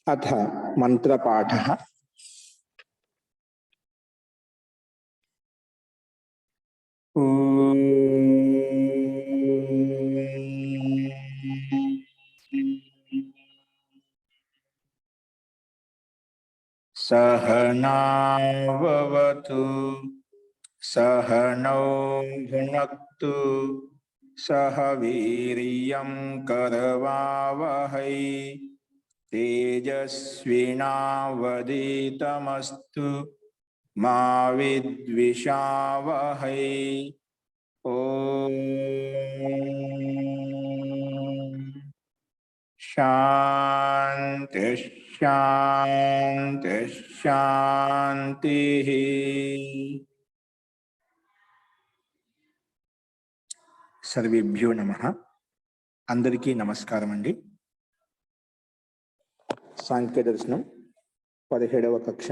अथ मंत्रपाठः। सहनाववतु सहनौ भुनक्तु सह वीर्यं करवावहै तेजस्विनावधीतमस्तु मा विद्विषावहै। ओम शांति शांति शांति। सर्वेभ्यो नमः। अंदरिकी नमस्कारम अंडी। सांख्य दर्शनम 17వ कक्ष।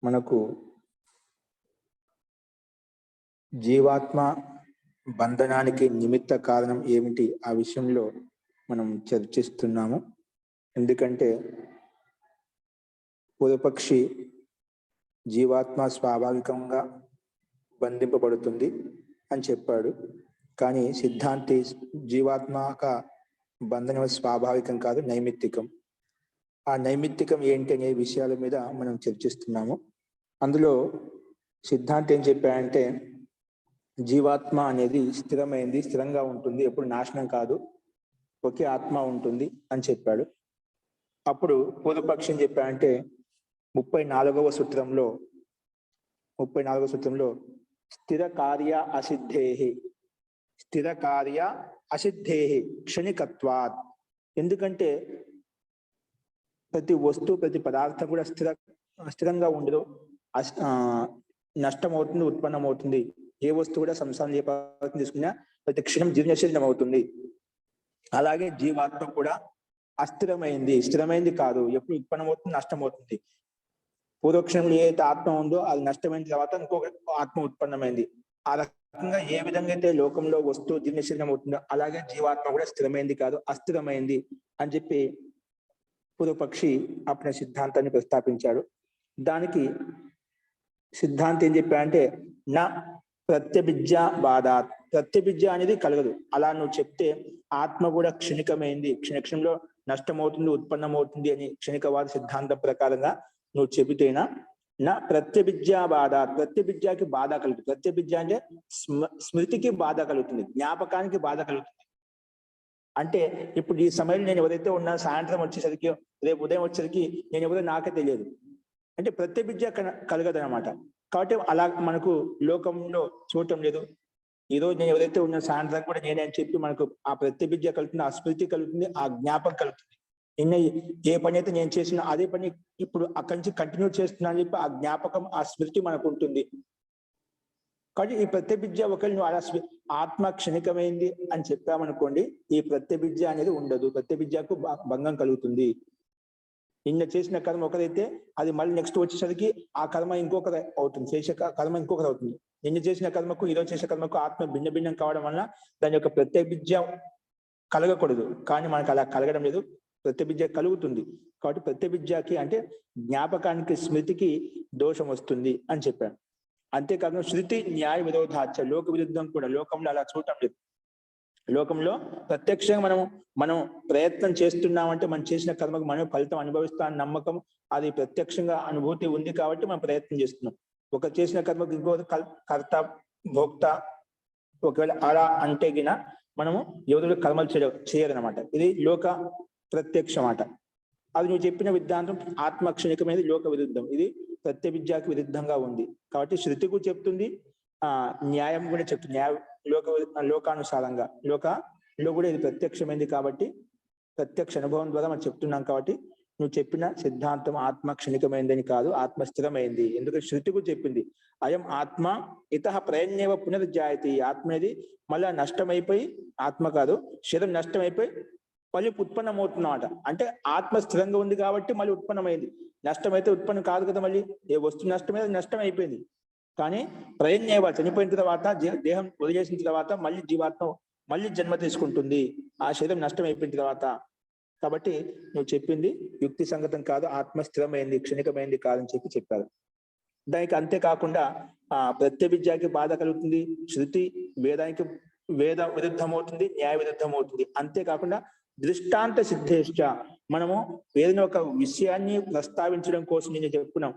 మనకు జీవాత్మ బంధనానికి నిమిత్త కారణం ఏమిటి ఆ విషయంలో మనం చర్చిస్తున్నాము. ఎందుకంటే పూర్వపక్షి జీవాత్మ స్వాభావికంగా బంధింపబడుతుంది అని చెప్పాడు. కానీ సిద్ధాంతి జీవాత్మక బంధనం స్వాభావికం కాదు, నైమిత్తికం. ఆ నైమిత్తికం ఏంటి అనే విషయాల మీద మనం చర్చిస్తున్నాము. అందులో సిద్ధాంతి ఏం చెప్పాడంటే జీవాత్మ అనేది స్థిరమైంది, స్థిరంగా ఉంటుంది, ఎప్పుడు నాశనం కాదు, ఒకే ఆత్మ ఉంటుంది అని చెప్పాడు. అప్పుడు పూర్వపక్షి ఏం చెప్పాడంటే 34వ సూత్రంలో స్థిర కార్య అసిద్ధేహి, స్థిర కార్య అసిద్ధేహి క్షణికత్వాత్. ఎందుకంటే ప్రతి వస్తువు, ప్రతి పదార్థం కూడా స్థిరంగా ఉండదు, నష్టమవుతుంది, ఉత్పన్నమవుతుంది. ఏ వస్తువు కూడా సంసారం ఏ పదార్థం తీసుకున్నా ప్రతి క్షణం జీర్ణశీర్ణం అవుతుంది. అలాగే జీవాత్మ కూడా అస్థిరమైంది, స్థిరమైంది కాదు, ఎప్పుడు ఉత్పన్నమవుతుంది, నష్టమవుతుంది. పూర్వక్షణంలో ఏ ఆత్మ ఉందో అది నష్టమైన తర్వాత ఇంకొక ఆత్మ ఉత్పన్నమైంది. ఆ రకంగా ఏ విధంగా అయితే లోకంలో వస్తువు జీర్ణశీర్ణం అవుతుందో అలాగే జీవాత్మ కూడా స్థిరమైంది కాదు, అస్థిరమైంది అని చెప్పి పూర్వపక్షి అప్పుడు సిద్ధాంతాన్ని ప్రస్తాపించాడు. దానికి సిద్ధాంతం ఏం చెప్పాడంటే నా ప్రత్యభిజ్ఞ బాధాత్, ప్రత్యభిజ్ఞ అనేది కలగదు. అలా నువ్వు చెప్తే ఆత్మ కూడా క్షణికమైంది, క్షణక్షణంలో నష్టమవుతుంది, ఉత్పన్నమవుతుంది అని క్షణికవాద సిద్ధాంతం ప్రకారంగా నువ్వు చెబితేనా నా ప్రత్యభిజ్ఞ బాధ, ప్రత్యభిజ్ఞకి బాధ కలుగుతుంది. ప్రత్యభిజ్ఞ అంటే స్మృతికి బాధ కలుగుతుంది, జ్ఞాపకానికి బాధ కలుగుతుంది. అంటే ఇప్పుడు ఈ సమయంలో నేను ఎవరైతే ఉన్నా, సాయంత్రం వచ్చేసరికి, రేపు ఉదయం వచ్చేసరికి నేను ఎవరో నాకే తెలియదు అంటే ప్రత్యభిజ్ఞ కలగదు అనమాట. కాబట్టి అలా మనకు లోకంలో చూడటం లేదు. ఈరోజు నేను ఎవరైతే ఉన్నా సాయంత్రం కూడా నేనే అని చెప్పి మనకు ఆ ప్రత్యభిజ్ఞ కలుగుతుంది, ఆ స్మృతి కలుగుతుంది, ఆ జ్ఞాపకం కలుగుతుంది. నిన్న ఏ పని అయితే నేను చేసినా అదే పని ఇప్పుడు అక్కడి నుంచి కంటిన్యూ చేస్తున్నా అని చెప్పి ఆ జ్ఞాపకం, ఆ స్మృతి మనకు ఉంటుంది. కాబట్టి ఈ ప్రత్యభిజ్ఞ ఒకవేళ నువ్వు అలా ఆత్మ క్షణికమైంది అని చెప్పామనుకోండి, ఈ ప్రత్యభిజ్ఞ అనేది ఉండదు, ప్రత్యభిజ్ఞకు భంగం కలుగుతుంది. నిన్న చేసిన కర్మ ఒకరైతే అది మళ్ళీ నెక్స్ట్ వచ్చేసరికి ఆ కర్మ ఇంకొకరు అవుతుంది, చేసే కర్మ ఇంకొకరు అవుతుంది. నిన్న చేసిన కర్మకు ఈరోజు చేసే కర్మకు ఆత్మ భిన్న భిన్నం కావడం వల్ల దాని యొక్క ప్రత్యభిజ్ఞ కలగకూడదు. కానీ మనకు అలా కలగడం లేదు, ప్రత్యభిజ్ఞ కలుగుతుంది. కాబట్టి ప్రత్యభిజ్ఞకి అంటే జ్ఞాపకానికి, స్మృతికి దోషం వస్తుంది అని చెప్పాను. అంతేకాకుండా శృతి న్యాయ విరోధాచ, లోక విరుద్ధం కూడా లోకంలో అలా చూడటం లేదు. లోకంలో ప్రత్యక్షంగా మనం ప్రయత్నం చేస్తున్నామంటే మనం చేసిన కర్మకు మనం ఫలితం అనుభవిస్తామని నమ్మకం, అది ప్రత్యక్షంగా అనుభూతి ఉంది కాబట్టి మనం ప్రయత్నం చేస్తున్నాం. ఒక చేసిన కర్మకు ఇంకో కర్త భోక్త ఒకవేళ అలా అంటే గిన మనము ఎవరు కర్మలు చేయరనమాట. ఇది లోక ప్రత్యక్ష మాట. అది నువ్వు చెప్పిన విద్ధాంతం ఆత్మక్షణికమైనది, లోక విరుద్ధం. ఇది ప్రత్యభిజ్ఞకి విరుద్ధంగా ఉంది. కాబట్టి శృతికు చెప్తుంది, న్యాయం కూడా చెప్తుంది. లోకానుసారంగా లోకంలో కూడా ఇది ప్రత్యక్షమైంది కాబట్టి ప్రత్యక్ష అనుభవం ద్వారా మనం చెప్తున్నాం. కాబట్టి నువ్వు చెప్పిన సిద్ధాంతం ఆత్మ క్షణికమైందని కాదు, ఆత్మ స్థిరమైంది. ఎందుకంటే శృతి కూడా చెప్పింది అయం ఆత్మ ఇతః ప్రయన్యవ పునరుజ్జాయతి. ఆత్మ అనేది మళ్ళా నష్టమైపోయి, ఆత్మ కాదు శరీరం నష్టమైపోయి మళ్ళీ ఉత్పన్నమవుతున్నమాట. అంటే ఆత్మ స్థిరంగా ఉంది కాబట్టి మళ్ళీ ఉత్పన్నమైంది. నష్టమైతే ఉత్పన్నం కాదు కదా, మళ్ళీ ఏ వస్తువు నష్టమైతే నష్టం అయిపోయింది. కానీ ప్రయన్యవ చనిపోయిన తర్వాత, దేహం వదిలేసిన తర్వాత మళ్ళీ జీవాత్మ మళ్ళీ జన్మ తీసుకుంటుంది, ఆ శరీరం నష్టం అయిపోయిన తర్వాత. కాబట్టి నువ్వు చెప్పింది యుక్తి సంగతం కాదు, ఆత్మ స్థిరమైంది, క్షణికమైంది కాదని చెప్పారు. దానికి అంతేకాకుండా ప్రత్య విద్యకి బాధ కలుగుతుంది, శృతి వేదానికి వేద విరుద్ధమవుతుంది, న్యాయ విరుద్ధమవుతుంది. అంతేకాకుండా దృష్టాంత సిద్ధేష్ట, మనము ఏదైనా ఒక విషయాన్ని ప్రస్తావించడం కోసం నేను చెప్పుకున్నాం,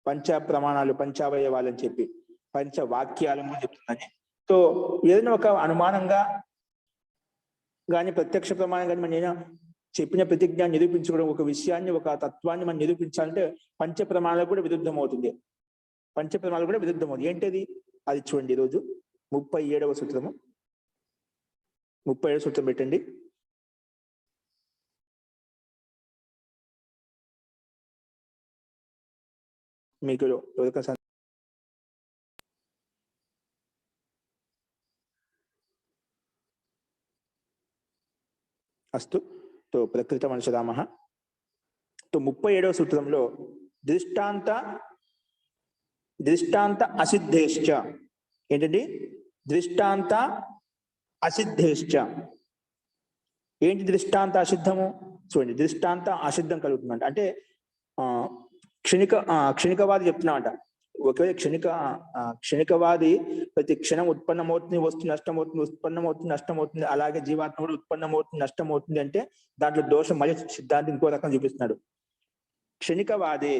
పంచ ప్రమాణాలు, పంచావయవాలని చెప్పి, పంచ వాక్యాలను చెప్తున్నాను. సో ఏదైనా ఒక అనుమానంగా కానీ ప్రత్యక్ష ప్రమాణం కానీ మనం చెప్పిన ప్రతిజ్ఞ నిరూపించుకోవడం, ఒక విషయాన్ని, ఒక తత్వాన్ని మనం నిరూపించాలంటే పంచ ప్రమాణాలకు కూడా విరుద్ధం అవుతుంది. పంచ ప్రమాణాలు కూడా విరుద్ధం అవుతుంది. ఏంటిది అది చూడండి. ఈరోజు 37వ సూత్రము, 37వ సూత్రం పెట్టండి. మీకు ఎవరికైనా అస్తు. తో ప్రకృత మనుషరామ. తో 37వ సూత్రంలో దృష్టాంత అసిద్ధేశ్చ ఏంటండి? దృష్టాంత అసిద్ధేశ్చ. ఏంటి దృష్టాంత అసిద్ధము? చూడండి, దృష్టాంత అసిద్ధం కలుగుతుందంట. అంటే క్షణికవాది చెప్తున్నామంట. ఒకవేళ క్షణికవాది ప్రతి క్షణం ఉత్పన్నమవుతుంది, వస్తు నష్టమవుతుంది, ఉత్పన్నమవుతుంది, నష్టమవుతుంది, అలాగే జీవాత్మ కూడా ఉత్పన్నమవుతుంది, నష్టమవుతుంది అంటే దాంట్లో దోషం మళ్ళీ సిద్ధాంతం ఇంకో రకం చూపిస్తున్నాడు. క్షణికవాది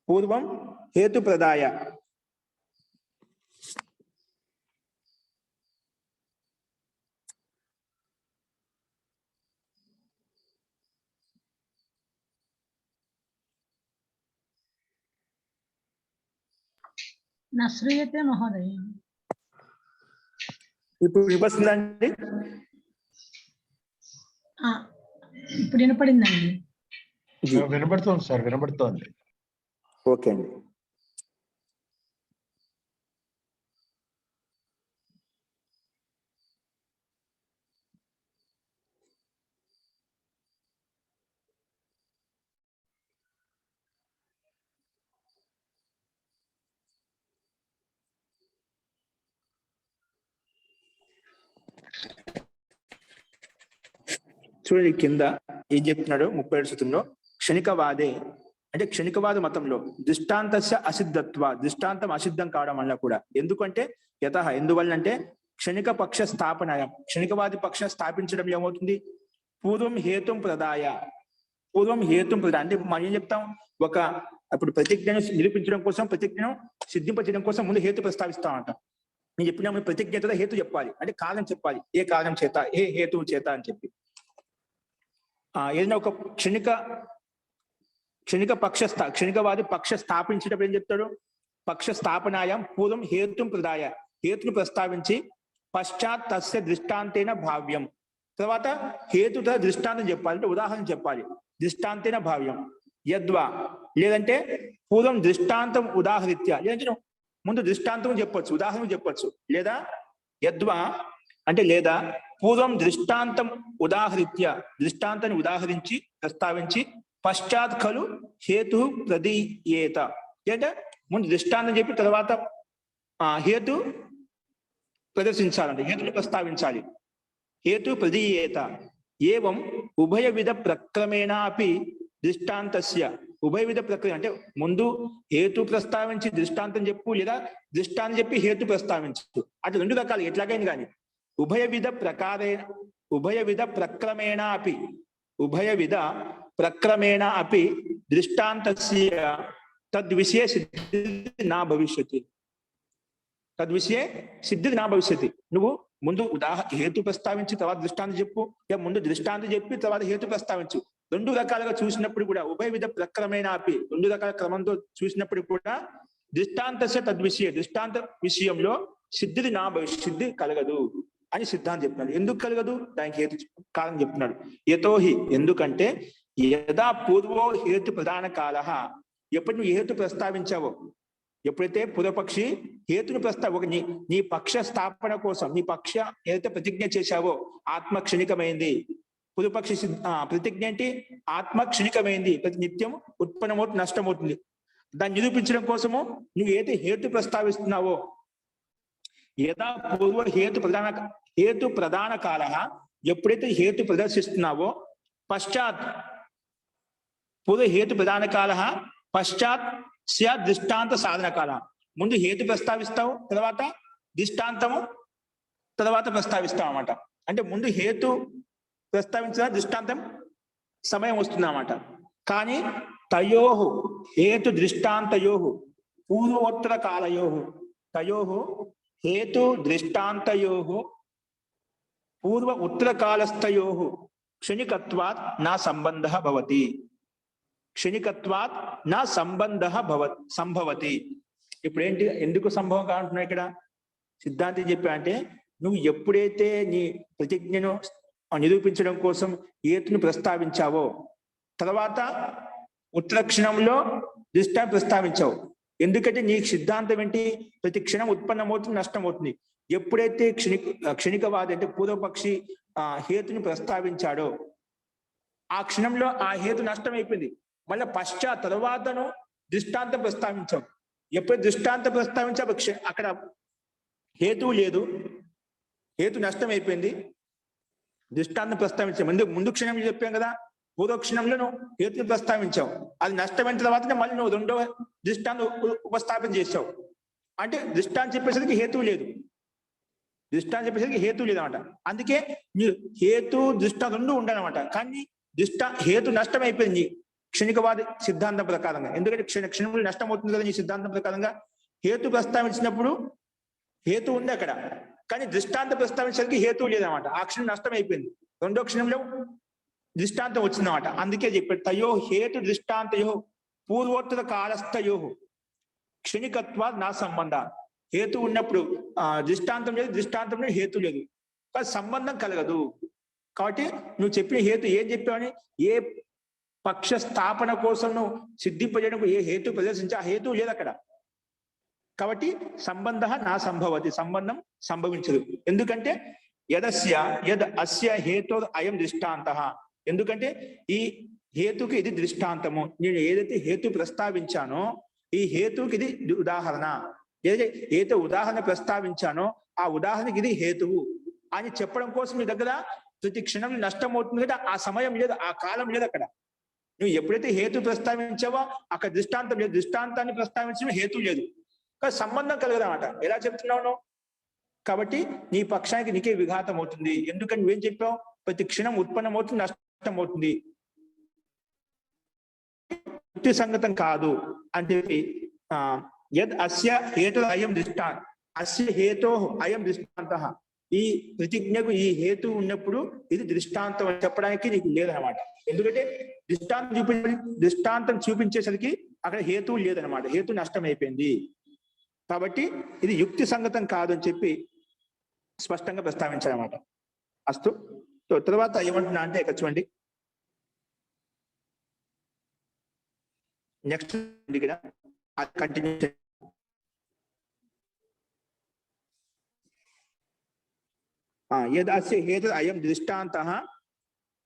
పూర్వం హేతు ప్రదాయ. నశ్రూయతే మహోదయ. ఇప్పుడు వినిపిస్తుందండి? ఇప్పుడు వినపడిందండి. వినబడుతోంది సార్, వినబడుతోంది. ఓకే అండి. చూడండి కింద ఏం చెప్తున్నాడు 37 సూత్రంలో. క్షణికవాదే అంటే క్షణికవాద మతంలో దృష్టాంతస్య అసిద్ధత్వ, దృష్టాంతం అసిద్ధం కావడం వల్ల కూడా. ఎందుకంటే ఎందువల్లంటే క్షణిక పక్ష స్థాపన, క్షణికవాది పక్షం స్థాపించడం ఏమవుతుంది? పూర్వం హేతుం ప్రదాయ. పూర్వం హేతుం ప్రదాయ అంటే మనం ఏం చెప్తాం? అప్పుడు ప్రతిజ్ఞను నిరూపించడం కోసం, ప్రతిజ్ఞను సిద్ధింపచేయడం కోసం ముందు హేతు ప్రస్తావిస్తామంట. నేను చెప్పిన ప్రతిజ్ఞ హేతు చెప్పాలి, అంటే కారణం చెప్పాలి, ఏ కారణం చేత, ఏ హేతువు చేత అని చెప్పి. ఏదైనా ఒక క్షణికవాది పక్ష స్థాపించేటప్పుడు ఏం చెప్తాడు? పక్ష స్థాపనాయం పూర్వం హేతుం ప్రదాయ, హేతును ప్రస్తావించి పశ్చాత్ తస్య దృష్టాంతేన భావ్యం, తర్వాత హేతుత దృష్టాంతం చెప్పాలి, అంటే ఉదాహరణ చెప్పాలి. దృష్టాంతేన భావ్యం యద్వా, లేదంటే పూర్వం దృష్టాంతం ఉదాహరిత్య, లేదంటే ముందు దృష్టాంతం చెప్పొచ్చు, ఉదాహరణ చెప్పొచ్చు. లేదా యద్వా అంటే లేదా పూర్వం దృష్టాంతం ఉదాహరిత్య, దృష్టాంతాన్ని ఉదాహరించి ప్రస్తావించి పశ్చాత్ ఖలు హేతు ప్రదీయేత, అంటే ముందు దృష్టాంతం చెప్పి తర్వాత హేతు ప్రదర్శించాలంటే హేతుని ప్రస్తావించాలి. హేతు ప్రదీయేత ఏవం ఉభయ విధ ప్రక్రమేణ అపి దృష్టాంతస్య, ఉభయ విధ ప్రక్రియ అంటే ముందు హేతు ప్రస్తావించి దృష్టాంతం చెప్పు, లేదా దృష్టాంతం చెప్పి హేతు ప్రస్తావించు, అట్లా రెండు రకాలు ఎట్లాగైనా కానీ ఉభయ విధ ప్రక్రమేణ అపి ఉభయవిధ ప్రక్రమేణ అపి దృష్టాంతస్య తద్విషయ సిద్ధి నా భవిష్యతి. తద్విషయ సిద్ధి నా భవిష్యతి. నువ్వు ముందు హేతు ప్రస్తావించి తర్వాత దృష్టాంతం చెప్పు, ముందు దృష్టాంతం చెప్పి తర్వాత హేతు ప్రస్తావించు. రెండు రకాలుగా చూసినప్పుడు కూడా ఉభయ విధ ప్రక్రమేణ ఆపి రెండు రకాల క్రమంతో చూసినప్పుడు కూడా దృష్టాంతస్య తద్విషయ దృష్టాంత విషయంలో సిద్ధిది నా భవిష్యత్తు కలగదు అని సిద్ధాంతం చెప్తున్నాడు. ఎందుకు కలగదు? దానికి హేతు కారణం చెప్తున్నాడు. యతోహి ఎందుకంటే యదా పూర్వో హేతు ప్రధాన కాల, ఎప్పుడు నువ్వు హేతు ప్రస్తావించావో, ఎప్పుడైతే పూర్వపక్షి హేతుని ప్రస్తావ నీ పక్ష స్థాపన కోసం నీ పక్ష ఏదైతే ప్రతిజ్ఞ చేశావో ఆత్మ క్షణికమైంది. పూర్వపక్షి ప్రతిజ్ఞ ఏంటి? ఆత్మ క్షణికమైంది, ప్రతి నిత్యం ఉత్పన్నమవుతుంది, నష్టమవుతుంది. దాన్ని నిరూపించడం కోసము నువ్వు ఏదైతే హేతు ప్రస్తావిస్తున్నావో, యదా పూర్వ హేతు ప్రధాన కాల, ఎప్పుడైతే హేతు ప్రదర్శిస్తున్నావో, పశ్చాత్ పూర్వ హేతు ప్రధాన కాల పశ్చాత్ దృష్టాంత సాధన కాల. ముందు హేతు ప్రస్తావిస్తావు, తర్వాత దృష్టాంతము తర్వాత ప్రస్తావిస్తావు అన్నమాట. అంటే ముందు హేతు ప్రస్తావించిన దృష్టాంతం సమయం వస్తుంది అన్నమాట. కానీ తయోహు హేతు దృష్టాంతయోహు పూర్వోత్తర కాలయోహు, తయోహు హేతు దృష్టాంతయోహు పూర్వ ఉత్తర కాలస్థయోహు క్షణికత్వాత్ నా సంబంధ భవతి. క్షణికత్వాత్ నా సంభవతి. ఇప్పుడు ఏంటి, ఎందుకు సంభవం కాంటున్నావు ఇక్కడ? సిద్ధాంతం చెప్పా అంటే నువ్వు ఎప్పుడైతే నీ ప్రతిజ్ఞను నిరూపించడం కోసం హేతును ప్రస్తావించావో, తర్వాత ఉత్తర క్షణంలో దృష్టాన్ని ప్రస్తావించావు. ఎందుకంటే నీ సిద్ధాంతం ఏంటి? ప్రతి క్షణం ఉత్పన్నమవుతుంది, నష్టమవుతుంది. ఎప్పుడైతే క్షణికవాది అంటే పూర్వపక్షి హేతుని ప్రస్తావించాడో ఆ క్షణంలో ఆ హేతు నష్టం అయిపోయింది. మళ్ళీ తర్వాతను దృష్టాంతం ప్రస్తావించావు. ఎప్పుడు దృష్టాంతం ప్రస్తావించావు అక్కడ హేతువు లేదు, హేతు నష్టం అయిపోయింది. దృష్టాంతం ప్రస్తావించావు. ముందు క్షణం చెప్పాం కదా, పూర్వ క్షణంలో నువ్వు హేతుని ప్రస్తావించావు, అది నష్టమైన తర్వాత మళ్ళీ నువ్వు రెండవ దృష్టాంతం ఉపస్థాపన చేసావు. అంటే దృష్టాంతం చెప్పేసరికి హేతువు లేదు, దృష్టాంతం చెప్పేసరికి హేతు లేదన్నమాట. అందుకే మీరు హేతు దృష్టాంతం రెండు ఉండాలన్నమాట. కానీ హేతు నష్టం అయిపోయింది క్షణికవాది సిద్ధాంతం ప్రకారంగా. ఎందుకంటే క్షణంలో నష్టం అవుతుంది కదా నీ సిద్ధాంతం ప్రకారంగా. హేతు ప్రస్తావించినప్పుడు హేతు ఉంది అక్కడ, కానీ దృష్టాంతం ప్రస్తావించడానికి హేతు లేదన్నమాట. ఆ క్షణం నష్టం అయిపోయింది, రెండో క్షణంలో దృష్టాంతం వచ్చిందన్నమాట. అందుకే చెప్పాడు తయో హేతు దృష్టాంతయో పూర్వోత్తర కాలస్థయో క్షణికత్వా నా సంబంధ. హేతు ఉన్నప్పుడు దృష్టాంతం లేదు, దృష్టాంతం లేదు, హేతు లేదు, కానీ సంబంధం కలగదు. కాబట్టి నువ్వు చెప్పిన హేతు ఏం చెప్పావని, ఏ పక్ష స్థాపన కోసం నువ్వు సిద్ధింపజేయడం ఏ హేతు ప్రదర్శించి ఆ హేతు లేదు అక్కడ. కాబట్టి సంబంధ నా సంభవతి, సంబంధం సంభవించదు. ఎందుకంటే అస్య హేతో అయం దృష్టాంత. ఎందుకంటే ఈ హేతుకి ఇది దృష్టాంతము. నేను ఏదైతే హేతు ప్రస్తావించానో ఈ హేతుకి ఇది ఉదాహరణ. ఏదైతే ఉదాహరణ ప్రస్తావించానో ఆ ఉదాహరణకి ఇది హేతువు అని చెప్పడం కోసం మీ దగ్గర ప్రతి క్షణం నష్టం అవుతుంది కదా, ఆ సమయం లేదు, ఆ కాలం లేదు అక్కడ. నువ్వు ఎప్పుడైతే హేతు ప్రస్తావించావో అక్కడ దృష్టాంతం లేదు, దృష్టాంతాన్ని ప్రస్తావించిన హేతు లేదు, కానీ సంబంధం కలగదన్నమాట. ఎలా చెప్తున్నావు? కాబట్టి నీ పక్షానికి నీకే విఘాతం అవుతుంది. ఎందుకని నువ్వేం చెప్పావు? ప్రతి క్షణం ఉత్పన్నమవుతుంది, నష్టం అవుతుంది, యుక్తి సంగతం కాదు అని చెప్పి అస్య హేతు అయం దృష్టాంత అస్య హేతో అయం దృష్టాంత. ఈ ప్రతిజ్ఞకు ఈ హేతు ఉన్నప్పుడు ఇది దృష్టాంతం అని చెప్పడానికి నీకు లేదనమాట. ఎందుకంటే దృష్టాంతం చూపించేసరికి అక్కడ హేతువు లేదనమాట, హేతు నష్టం అయిపోయింది. కాబట్టి ఇది యుక్తి సంగతం కాదు అని చెప్పి స్పష్టంగా ప్రస్తావించారన్నమాట. అస్తు. తర్వాత ఏమంటున్నా అంటే ఇక్కడ చూడండి, నెక్స్ట్ ఇక్కడ కంటిన్యూ యదస్య హేతు అయం దృష్టాంత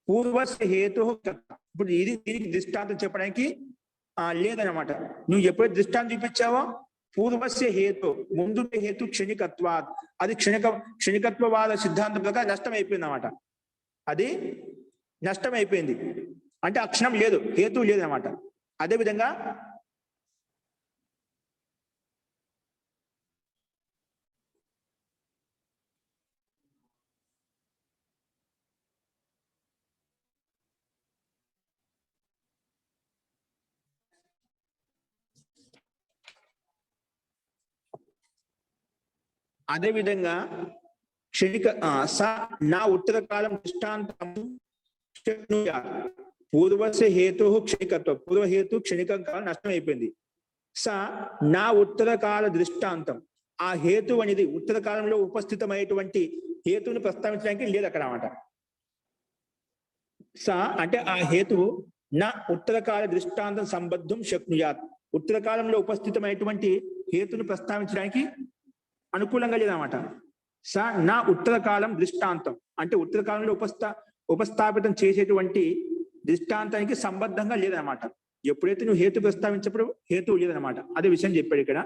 పూర్వస్య హేతు. ఇప్పుడు ఇది దీనికి దృష్టాంతం చెప్పడానికి లేదనమాట. నువ్వు ఎప్పుడైతే దృష్టాంతం చూపించావో పూర్వస్య హేతు ముందు హేతు క్షణికత్వాత్, అది క్షణికత్వవాద సిద్ధాంతం ప్రకారం నష్టం అయిపోయింది అనమాట. అది నష్టం అయిపోయింది అంటే ఆ క్షణం లేదు, హేతు లేదనమాట. అదేవిధంగా అదే విధంగా క్షణిక స నా ఉత్తర కాలం దృష్టాంతం పూర్వస్య హేతు క్షణికత్వం, పూర్వ హేతు క్షణిక కాలం నష్టం అయిపోయింది. స నా ఉత్తర కాల దృష్టాంతం, ఆ హేతు అనేది ఉత్తర కాలంలో ఉపస్థితమైనటువంటి హేతువుని ప్రస్తావించడానికి లేదు అక్కడ అన్నమాట. స అంటే ఆ హేతువు నా ఉత్తర కాల దృష్టాంతం సంబద్ధం శక్నుయాత్, ఉత్తర కాలంలో ఉపస్థితమైనటువంటి హేతును ప్రస్తావించడానికి అనుకూలంగా లేదన్నమాట. స నా ఉత్తర కాలం దృష్టాంతం అంటే ఉత్తర కాలంలో ఉపస్థాపితం చేసేటువంటి దృష్టాంతానికి సంబద్ధంగా లేదనమాట. ఎప్పుడైతే నువ్వు హేతు ప్రస్తావించినప్పుడు హేతువు లేదనమాట. అదే విషయం చెప్పాడు ఇక్కడ.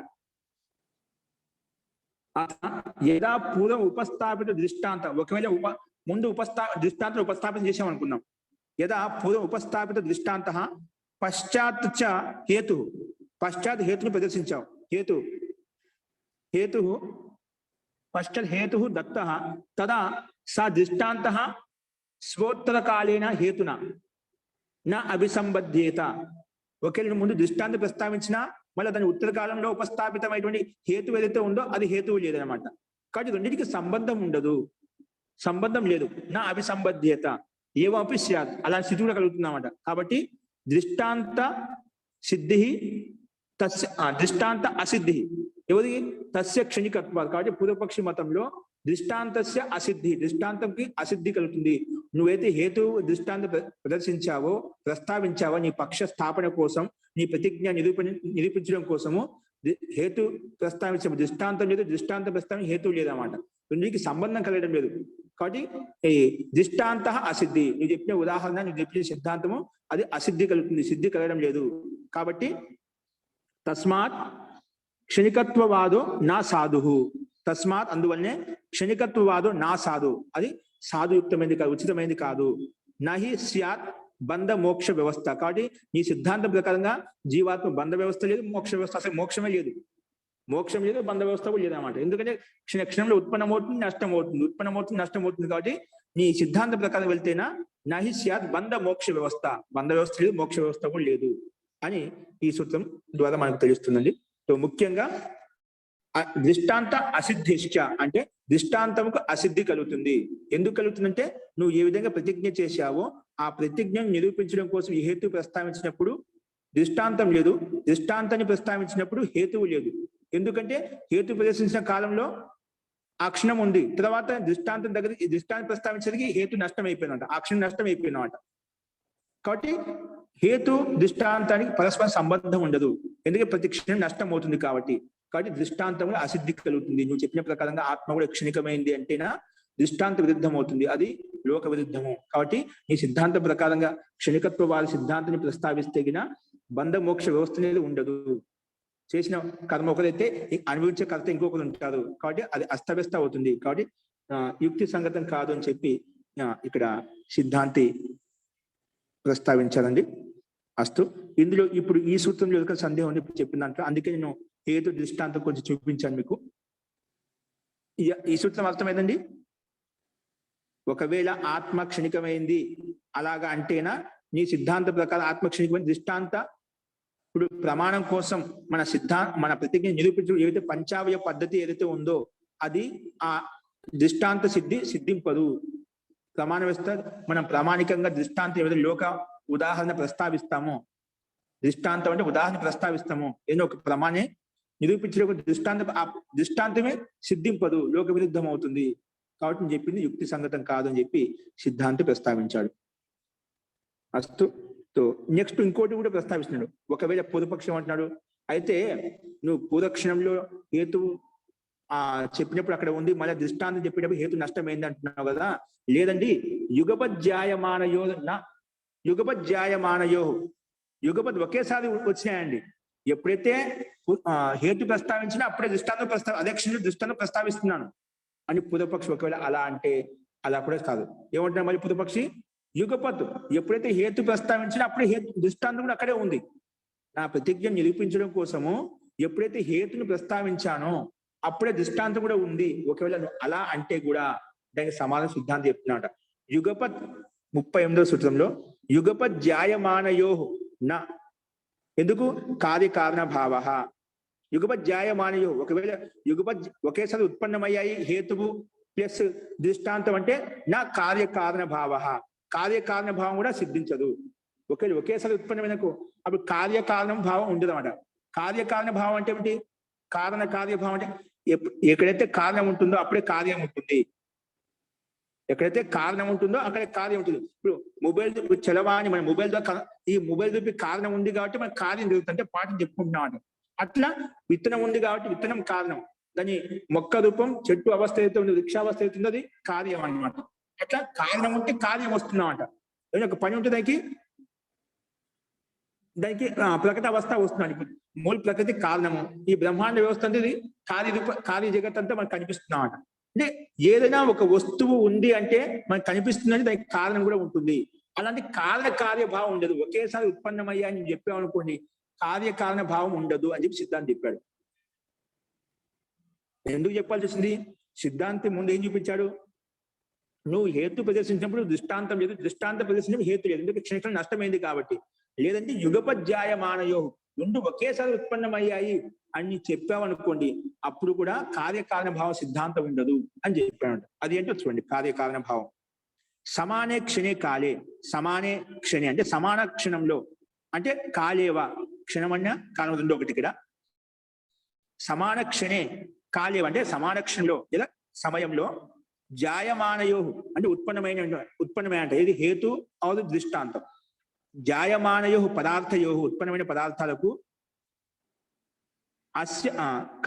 యదా పూర్వం ఉపస్థాపిత దృష్టాంతం, ఒకవేళ ముందు దృష్టాంతం ఉపస్థాపన చేసాం అనుకున్నాం. యదా పూర్వం ఉపస్థాపిత దృష్టాంత పశ్చాత్ చ హేతు, పశ్చాత్ హేతును ప్రదర్శించావు. హేతు పశ్చాత్ హేతు దత్త తదా స దృష్టాంత స్వోత్తర కాలేన హేతున నా అభిసంబధ్యేత. ఒకవేళ ముందు దృష్టాంతం ప్రస్తావించినా మళ్ళీ దాని ఉత్తర కాలంలో ఉపస్థాపితమైనటువంటి హేతు ఏదైతే ఉందో అది హేతువు లేదనమాట. కాబట్టి రెండింటికి సంబంధం ఉండదు, సంబంధం లేదు. నా అభిసంబధ్యేత ఏమపి స్యాత్, అలాంటి స్థితి కూడా కలుగుతుందన్నమాట. కాబట్టి దృష్టాంత సిద్ధి దృష్టాంత అసిద్ధి ఎవరి తస్య క్షణికత్వాలు. కాబట్టి పూర్వపక్షి మతంలో దృష్టాంతస్య అసిద్ధి, దృష్టాంతంకి అసిద్ధి కలుగుతుంది. నువ్వైతే హేతు దృష్టాంత ప్రస్తావించావో నీ పక్ష స్థాపన కోసం, నీ ప్రతిజ్ఞ నిరూపించడం కోసము హేతు ప్రస్తావించాము. దృష్టాంతం లేదు, దృష్టాంతం ప్రస్తావన హేతు లేదన్నమాట. రెండుకి సంబంధం కలగడం లేదు. కాబట్టి దృష్టాంత అసిద్ధి, నువ్వు చెప్పిన ఉదాహరణ, నువ్వు చెప్పిన సిద్ధాంతము అది అసిద్ధి కలుగుతుంది, సిద్ధి కలగడం లేదు. కాబట్టి తస్మాత్ క్షణికత్వవాదో నా సాధు, తస్మాత్ అందువల్లనే క్షణికత్వవాదో నా సాధు, అది సాధుయుక్తమైనది కాదు, ఉచితమైనది కాదు. నహి స్యాత్ బంధ మోక్ష వ్యవస్థ. కాబట్టి నీ సిద్ధాంతం ప్రకారంగా జీవాత్మ బంధ వ్యవస్థ లేదు, మోక్ష వ్యవస్థ, అసలు మోక్షమే లేదు, మోక్షం లేదు, బంధ వ్యవస్థ కూడా లేదన్నమాట. ఎందుకంటే క్షణంలో ఉత్పన్నమవుతుంది, నష్టం అవుతుంది, ఉత్పన్నమవుతుంది, నష్టం అవుతుంది. కాబట్టి నీ సిద్ధాంతం ప్రకారం వెళ్తేనా నహి స్యాత్ బంధ మోక్ష వ్యవస్థ, బంధ వ్యవస్థ లేదు, మోక్ష వ్యవస్థ కూడా లేదు అని ఈ సూత్రం ద్వారా మనకు తెలుస్తుందండి. సో ముఖ్యంగా దృష్టాంత అసిద్ధిశ్చ అంటే దృష్టాంతముకు అసిద్ధి కలుగుతుంది. ఎందుకు కలుగుతుందంటే నువ్వు ఏ విధంగా ప్రతిజ్ఞ చేశావో ఆ ప్రతిజ్ఞను నిరూపించడం కోసం ఈ హేతు ప్రస్తావించినప్పుడు దృష్టాంతం లేదు, దృష్టాంతాన్ని ప్రస్తావించినప్పుడు హేతువు లేదు. ఎందుకంటే హేతు ప్రదర్శించిన కాలంలో ఆ క్షణం ఉంది, తర్వాత దృష్టాంతం దగ్గర దృష్టాంతం ప్రస్తావించేది హేతు నష్టం అయిపోయిందంట, ఆ క్షణం నష్టం అయిపోయిందన్నమాట. కాబట్టి హేతు దృష్టాంతానికి పరస్పర సంబంధం ఉండదు, ఎందుకంటే ప్రతి క్షణం నష్టం అవుతుంది. కాబట్టి దృష్టాంతంలో అసిద్ధి కలుగుతుంది. నువ్వు చెప్పిన ప్రకారంగా ఆత్మ కూడా క్షణికమైంది అంటేనా దృష్టాంత విరుద్ధం అవుతుంది, అది లోక విరుద్ధము. కాబట్టి నీ సిద్ధాంతం ప్రకారంగా క్షణికత్వ వారి సిద్ధాంతాన్ని ప్రస్తావిస్తే గిన బంధ మోక్ష వ్యవస్థ అనేది ఉండదు. చేసిన కర్మ ఒకరైతే అనుభవించే కర్త ఇంకొకరు ఉంటారు. కాబట్టి అది అస్తవ్యస్త అవుతుంది. కాబట్టి యుక్తి సంగతం కాదు అని చెప్పి ఇక్కడ సిద్ధాంతి ప్రస్తావించారండి. అస్తు. ఇందులో ఇప్పుడు ఈ సూత్రంలో ఒక సందేహం అని చెప్పిన దాంట్లో అందుకే నేను హేతు దృష్టాంతం కొంచెం చూపించాను మీకు. ఈ సూత్రం అర్థమైందండి. ఒకవేళ ఆత్మ క్షణికమైంది అలాగా అంటేనా నీ సిద్ధాంత ప్రకారం ఆత్మ క్షణికమైన దృష్టాంత ఇప్పుడు ప్రమాణం కోసం మన ప్రతిజ్ఞ నిరూపించడం ఏదైతే పంచావయ పద్ధతి ఏదైతే ఉందో అది ఆ దృష్టాంత సిద్ధింపదు. ప్రమాణ వ్యవస్థ మనం ప్రామాణికంగా దృష్టాంతం ఏదైతే లోక ఉదాహరణ ప్రస్తావిస్తామో, దృష్టాంతం అంటే ఉదాహరణ ప్రస్తావిస్తామో ఏదో ఒక ప్రమాణే నిరూపించడం దృష్టాంతమే సిద్ధింపదు, లోక విరుద్ధం అవుతుంది. కాబట్టి నేను చెప్పింది యుక్తి సంగతం కాదు అని చెప్పి సిద్ధాంతి ప్రస్తావించాడు. అస్తు. నెక్స్ట్ ఇంకోటి కూడా ప్రస్తావిస్తున్నాడు. ఒకవేళ పూర్వపక్షం అంటున్నాడు, అయితే నువ్వు పూర్వక్షణంలో హేతువు చెప్పినప్పుడు అక్కడ ఉంది, మళ్ళీ దృష్టాంతం చెప్పినప్పుడు హేతు నష్టమైంది అంటున్నావు కదా. లేదండి, యుగపజ్జాయమానయో యుగపద్ ఒకేసారి వచ్చాయండి. ఎప్పుడైతే హేతు ప్రస్తావించినా అప్పుడే దృష్టాంతం అదే క్షణంలో దృష్టాంతం ప్రస్తావిస్తున్నాను అని పూర్వపక్షి ఒకవేళ అలా అంటే అలా కూడా కాదు. ఏమంటున్నా మరి పూర్వపక్షి, యుగపత్ ఎప్పుడైతే హేతు ప్రస్తావించినా అప్పుడే దృష్టాంతం కూడా అక్కడే ఉంది. నా ప్రతిజ్ఞ నిరూపించడం కోసము ఎప్పుడైతే హేతును ప్రస్తావించానో అప్పుడే దృష్టాంతం కూడా ఉంది. ఒకవేళ అలా అంటే కూడా దానికి సమాధానం సిద్ధాంతం చెప్తున్నాట. యుగపత్ 38వ సూత్రంలో యుగపత్ జాయమానయో నా ఎందుకు కార్యకారణ భావ యుగపత్ జాయమానయో, ఒకవేళ యుగపత్ ఒకేసారి ఉత్పన్నమయ్యాయి హేతువు ప్లస్ దృష్టాంతం అంటే నా కార్యకారణ భావ, కార్యకారణ భావం కూడా సిద్ధించదు. ఒకేసారి ఉత్పన్నమైనకు అప్పుడు కార్యకారణం భావం ఉండదు అన్నమాట. కార్యకారణ భావం అంటే ఏమిటి? కారణ కార్యభావం అంటే ఎక్కడైతే కారణం ఉంటుందో అప్పుడే కార్యం ఉంటుంది. ఎక్కడైతే కారణం ఉంటుందో అక్కడే కార్యం ఉంటుంది. ఇప్పుడు మొబైల్ చలవాణి, మన మొబైల్ ద్వారా ఈ మొబైల్ చూపి కారణం ఉంది కాబట్టి మన కార్యం జరుగుతుంటే పాఠం చెప్పుకుంటున్నాం అంట. అట్లా విత్తనం ఉంది కాబట్టి విత్తనం కారణం, దాని మొక్క రూపం చెట్టు అవస్థ అయితే ఉంది, వృక్ష అవస్థ అవుతుంది, అది కార్యం అన్నమాట. అట్లా కారణం ఉంటే కార్యం వస్తున్నాం అంట. ఏదైనా ఒక పని ఉంటే దానికి ప్రకృతి అవస్థ వస్తున్నాడు. మూల ప్రకృతి కారణము, ఈ బ్రహ్మాండ వ్యవస్థ అంటే కార్య జగత్ అంతా మనకు కనిపిస్తున్నాం అంట. అంటే ఏదైనా ఒక వస్తువు ఉంది అంటే మనకు కనిపిస్తుందని దానికి కారణం కూడా ఉంటుంది. అలాంటి కారణ కార్యభావం ఉండదు. ఒకేసారి ఉత్పన్నమయ్యా అని చెప్పామనుకోండి, కార్యకారణ భావం ఉండదు అని చెప్పి సిద్ధాంతి చెప్పాడు. ఎందుకు చెప్పాల్సి వచ్చింది? సిద్ధాంతి ముందు ఏం చూపించాడు? నువ్వు హేతు ప్రదర్శించినప్పుడు దృష్టాంతం లేదు, దృష్టాంతం ప్రదర్శించినప్పుడు హేతు లేదు, ఎందుకంటే క్షణికం నష్టమైంది కాబట్టి. లేదంటే యుగపజ్జాయమానయో, రెండు ఒకేసారి ఉత్పన్నమయ్యాయి అని చెప్పావనుకోండి, అప్పుడు కూడా కార్యకారణ భావం సిద్ధాంతం ఉండదు అని చెప్పాడు. అది ఏంటో చూడండి. కార్యకారణ భావం సమానే క్షణే కాలే, సమానే క్షణే అంటే సమాన క్షణంలో, అంటే కాలేవా క్షణమన్న కాలం రెండో ఒకటి. ఇక్కడ సమాన క్షణే కాలేవ అంటే సమాన క్షణంలో లేదా సమయంలో, జాయమానయో అంటే ఉత్పన్నమైన అంటే ఇది హేతు అవదు దృష్టాంతం. జాయమానయో పదార్థయో ఉత్పన్నమైన పదార్థాలకు అస్య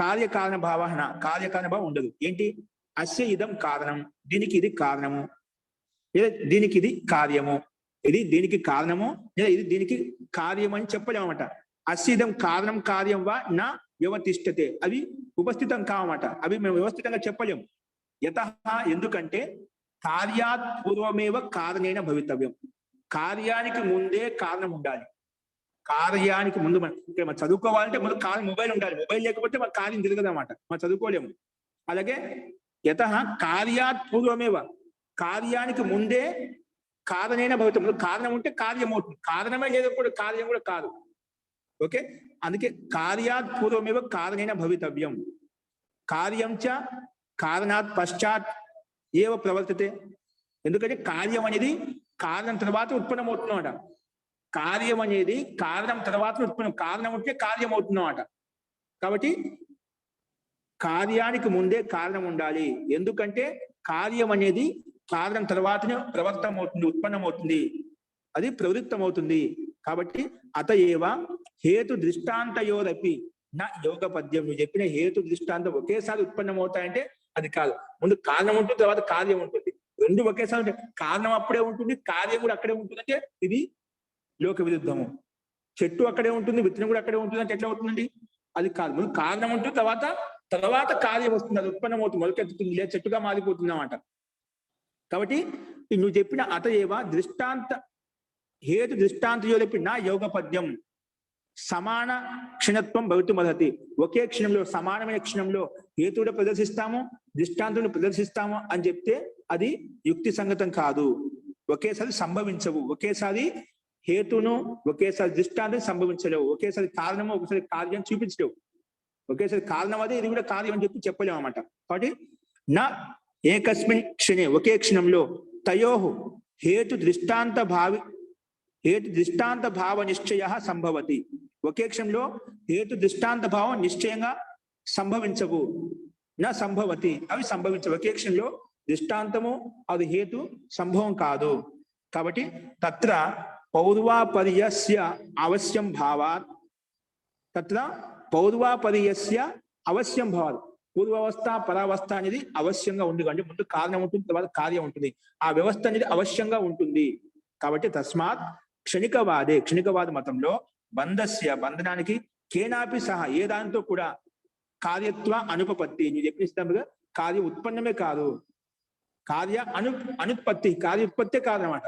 కార్యకారణ భావ, కార్యకారణ భావం ఉండదు. ఏంటి? అస్య ఇదం కారణం, దీనికి ఇది కారణము, లేదా దీనికి ఇది కార్యము, ఇది దీనికి కారణము లేదా ఇది దీనికి కార్యం అని చెప్పలేమన్నమాట. అస్య ఇదం కారణం కార్యం వా నా వ్యవతిష్టతే, అవి ఉపస్థితం కావన్నమాట. అవి మేము వ్యవస్థితంగా చెప్పలేము. యతః ఎందుకంటే కార్యాత్ పూర్వమేవ కారణేన భవితవ్యం, కార్యానికి ముందే కారణం ఉండాలి. కార్యానికి ముందు మనం చదువుకోవాలంటే ముందు మొబైల్ ఉండాలి. మొబైల్ లేకపోతే మన కార్యం జరగదు అన్నమాట, మనం చదువుకోలేము. అలాగే యతః కార్యాత్ పూర్వమేవ, కార్యానికి ముందే కారణేన భవితవ్యం, కారణం ఉంటే కార్యం అవుతుంది. కారణమే లేకపోతే కార్యం కూడా కాదు. ఓకే, అందుకే కార్యాత్ పూర్వమేవ కారణేన భవితవ్యం, కార్యం చ కారణాత్ పశ్చాత్ ఏవ ప్రవర్తతే. ఎందుకంటే కార్యం అనేది కారణం తర్వాత ఉత్పన్నమవుతున్నమాట. కార్యం అనేది కారణం తర్వాత ఉత్పన్నం, కారణం ఉంటే కార్యం అవుతున్నమాట. కాబట్టి కార్యానికి ముందే కారణం ఉండాలి. ఎందుకంటే కార్యం అనేది కారణం తర్వాతనే ప్రవర్తమవుతుంది, ఉత్పన్నమవుతుంది, అది ప్రవృత్తమవుతుంది. కాబట్టి అత ఏవ హేతు దృష్టాంతయోరపి నా యోగ పద్యం. నువ్వు చెప్పిన హేతు దృష్టాంతం ఒకేసారి ఉత్పన్నమవుతాయంటే అది కాదు. ముందు కారణం ఉంటుంది, తర్వాత కార్యం ఉంటుంది. రెండు ఒకేసారి ఉంటాయి. కారణం అప్పుడే ఉంటుంది, కార్యం కూడా అక్కడే ఉంటుంది అంటే ఇది లోక విరుద్ధము. చెట్టు అక్కడే ఉంటుంది, విత్తనం కూడా అక్కడే ఉంటుంది అంటే ఎట్లా అవుతుందండి? అది కాదు. ముందు కారణం ఉంటుంది, తర్వాత కార్యం వస్తుంది, అది ఉత్పన్నం అవుతుంది, మొలకెత్తుతుంది, లేదా చెట్టుగా మారిపోతుంది అన్నమాట. కాబట్టి నువ్వు చెప్పిన అత ఏవ దృష్టాంత హేతు దృష్టాంతయోరపి నా యోగ పద్యం సమాన క్షణత్వం భవితుమర్హతి. ఒకే క్షణంలో, సమానమైన క్షణంలో హేతువును ప్రదర్శిస్తాము, దృష్టాంతుని ప్రదర్శిస్తాము అని చెప్తే అది యుక్తి సంగతం కాదు. ఒకేసారి సంభవించవు. ఒకేసారి హేతును, ఒకేసారి దృష్టాంతం సంభవించలేవు. ఒకేసారి కారణము, ఒకసారి కార్యం చూపించలేవు. ఒకేసారి కారణం అదే, ఇది కూడా కార్యం అని చెప్పలేము అన్నమాట. కాబట్టి నా ఏకస్మిన్ క్షణే, ఒకే క్షణంలో తయోహు హేతు దృష్టాంత భావ నిశ్చయ సంభవతి. ఒకే క్షణంలో హేతు దృష్టాంత భావం నిశ్చయంగా సంభవించవు. నా సంభవతి, అవి సంభవించవు. ఒకే క్షణంలో దృష్టాంతము అది హేతు సంభవం కాదు. కాబట్టి తత్ర పౌర్వాపర్యస్య అవశ్యం భావాత్, తత్ర పౌర్వాపర్యస్య అవశ్యం భావాత్. పూర్వావస్థ పరావస్థ అనేది అవశ్యంగా ఉంది. అంటే ముందు కారణం ఉంటుంది, తర్వాత కార్యం ఉంటుంది. ఆ వ్యవస్థ అనేది అవశ్యంగా ఉంటుంది. కాబట్టి తస్మాత్ క్షణికవాద మతంలో బంధనానికి కేనాపి సహా, ఏ దానితో కూడా కార్యత్వ అనుపపత్తి. నువ్వు చెప్పిస్తాముగా కార్య ఉత్పన్నమే కాదు, అనుత్పత్తి, కార్యోత్పత్తే కాదనమాట.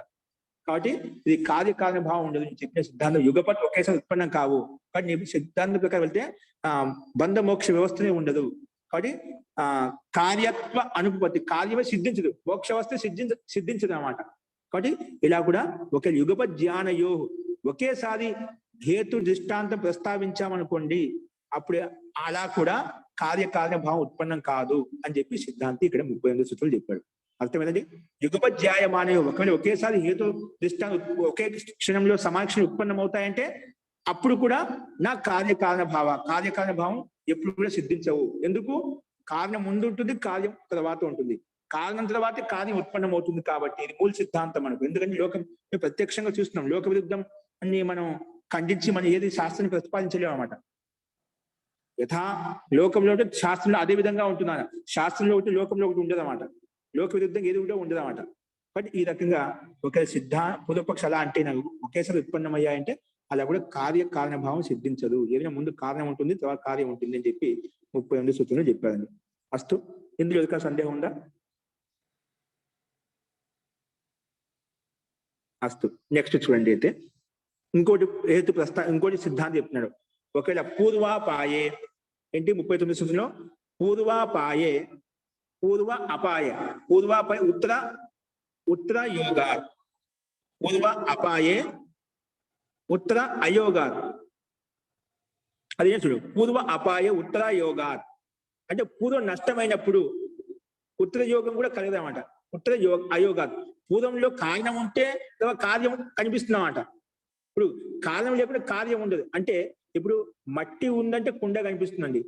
కాబట్టి ఇది కార్యకారణ భావం ఉండదు. నేను చెప్పిన సిద్ధాంతం యుగపత్ ఒకేసారి ఉత్పన్నం కావు. కాబట్టి నీ సిద్ధాంతం ప్రకారం వెళ్తే బంధ మోక్ష వ్యవస్థనే ఉండదు. కాబట్టి కార్యత్వ అనుపపత్తి, కార్యమే సిద్ధించదు, మోక్ష వ్యవస్థ సిద్ధించదు అన్నమాట. కాబట్టి ఇలా కూడా ఒక యుగపత్ జ్ఞానయో ఒకేసారి హేతు దృష్టాంతం ప్రస్తావించామనుకోండి, అప్పుడే అలా కూడా కార్యకారణ భావం ఉత్పన్నం కాదు అని చెప్పి సిద్ధాంతి ఇక్కడ 38 సూత్రాలు చెప్పాడు. అర్థమైందండి. యుగపజ్యాయమానే ఒకవేళ ఒకేసారి హేతు దృష్టాన్ని ఒకే క్షణంలో సమాక్షణ ఉత్పన్నం అవుతాయంటే అప్పుడు కూడా నా కార్యకారణ భావం ఎప్పుడు కూడా సిద్ధించవు. ఎందుకు? కారణం ముందు ఉంటుంది, కార్యం తర్వాత ఉంటుంది. కారణం తర్వాత కార్యం ఉత్పన్నం అవుతుంది కాబట్టి ఇది మూల సిద్ధాంతం మనకు. ఎందుకంటే లోకం ప్రత్యక్షంగా చూస్తున్నాం. లోక విరుద్ధం అని మనం ఖండించి మనం ఏది శాస్త్రాన్ని ప్రతిపాదించలేము అనమాట. యథా లోకంలో ఒకటి శాస్త్రంలో అదే విధంగా ఉంటున్నాను, శాస్త్రంలో ఒకటి లోకంలో ఒకటి ఉండదు అనమాట. లోక విరుద్ధంగా ఏది కూడా ఉండదు అనమాట. బట్ ఈ రకంగా ఒక పూర్వపక్ష అలా అంటే నాకు ఒకేసారి ఉత్పన్నమయ్యాయంటే అలా కూడా కార్యకారణ భావం సిద్ధించదు. ఏదైనా ముందు కారణం ఉంటుంది, తర్వాత కార్యం ఉంటుంది అని చెప్పి 38 సూత్రంలో చెప్పారండి. అస్తు. ఇందులో ఏదైనా సందేహం ఉందా? అస్తు. నెక్స్ట్ చూడండి. అయితే ఇంకోటి ఇంకోటి సిద్ధాంతం చెప్తున్నాడు. ఒకవేళ పూర్వాపాయే ఏంటి 39 సూత్రంలో పూర్వాపాయే పూర్వ అపాయ ఉత్తర యోగా పూర్వ అపాయే ఉత్తర అయోగాత్. అదే చూడు, పూర్వ అపాయ ఉత్తర యోగాత్ అంటే పూర్వం నష్టమైనప్పుడు ఉత్తర యోగం కూడా కలగదన్నమాట. ఉత్తర అయోగాత్ పూర్వంలో కారణం ఉంటే కార్యం కనిపిస్తుందన్నమాట. ఇప్పుడు కారణం లేకుండా కార్యం ఉండదు. అంటే ఇప్పుడు మట్టి ఉందంటే కుండ కనిపిస్తుందండి,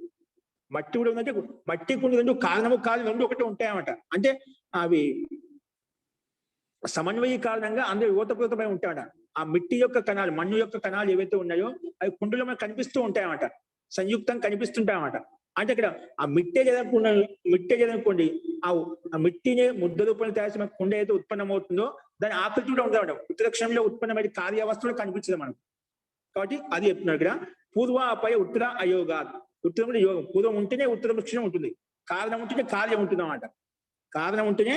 మట్టి కూడా ఉందంటే మట్టి కుండ రెండు కారణము కార్యం రెండు ఒకటి ఉంటాయన్నమాట. అంటే అవి సమన్వయ కారణంగా అందరూ ఓతప్రోతమై ఉంటాయట. ఆ మిట్టి యొక్క కణాలు, మన్ను యొక్క కణాలు ఏవైతే ఉన్నాయో అవి కుండలో మనకు కనిపిస్తూ ఉంటాయన్నమాట, సంయుక్తంగా కనిపిస్తుంటాయన్నమాట. అంటే ఇక్కడ ఆ మిట్టే జరగనుకోండి, ఆ మిట్టినే ముద్ద రూపంలో తయారు చేసిన కుండ అయితే ఉత్పన్నమవుతుందో దాని ఆకృతి కూడా ఉందన్నమాట. ఉత్తరక్షణంలో ఉత్పన్నమైన కార్యావస్థలో కనిపించదు మనకు. కాబట్టి అది చెప్తున్నారు ఇక్కడ. పూర్వ అపాయ ఉత్తర అయోగాత్. ఉత్తరంలో యోగం పూర్వం ఉంటేనే ఉత్తర దక్షిణం ఉంటుంది, కారణం ఉంటేనే కార్యం ఉంటుంది అన్నమాట. కారణం ఉంటేనే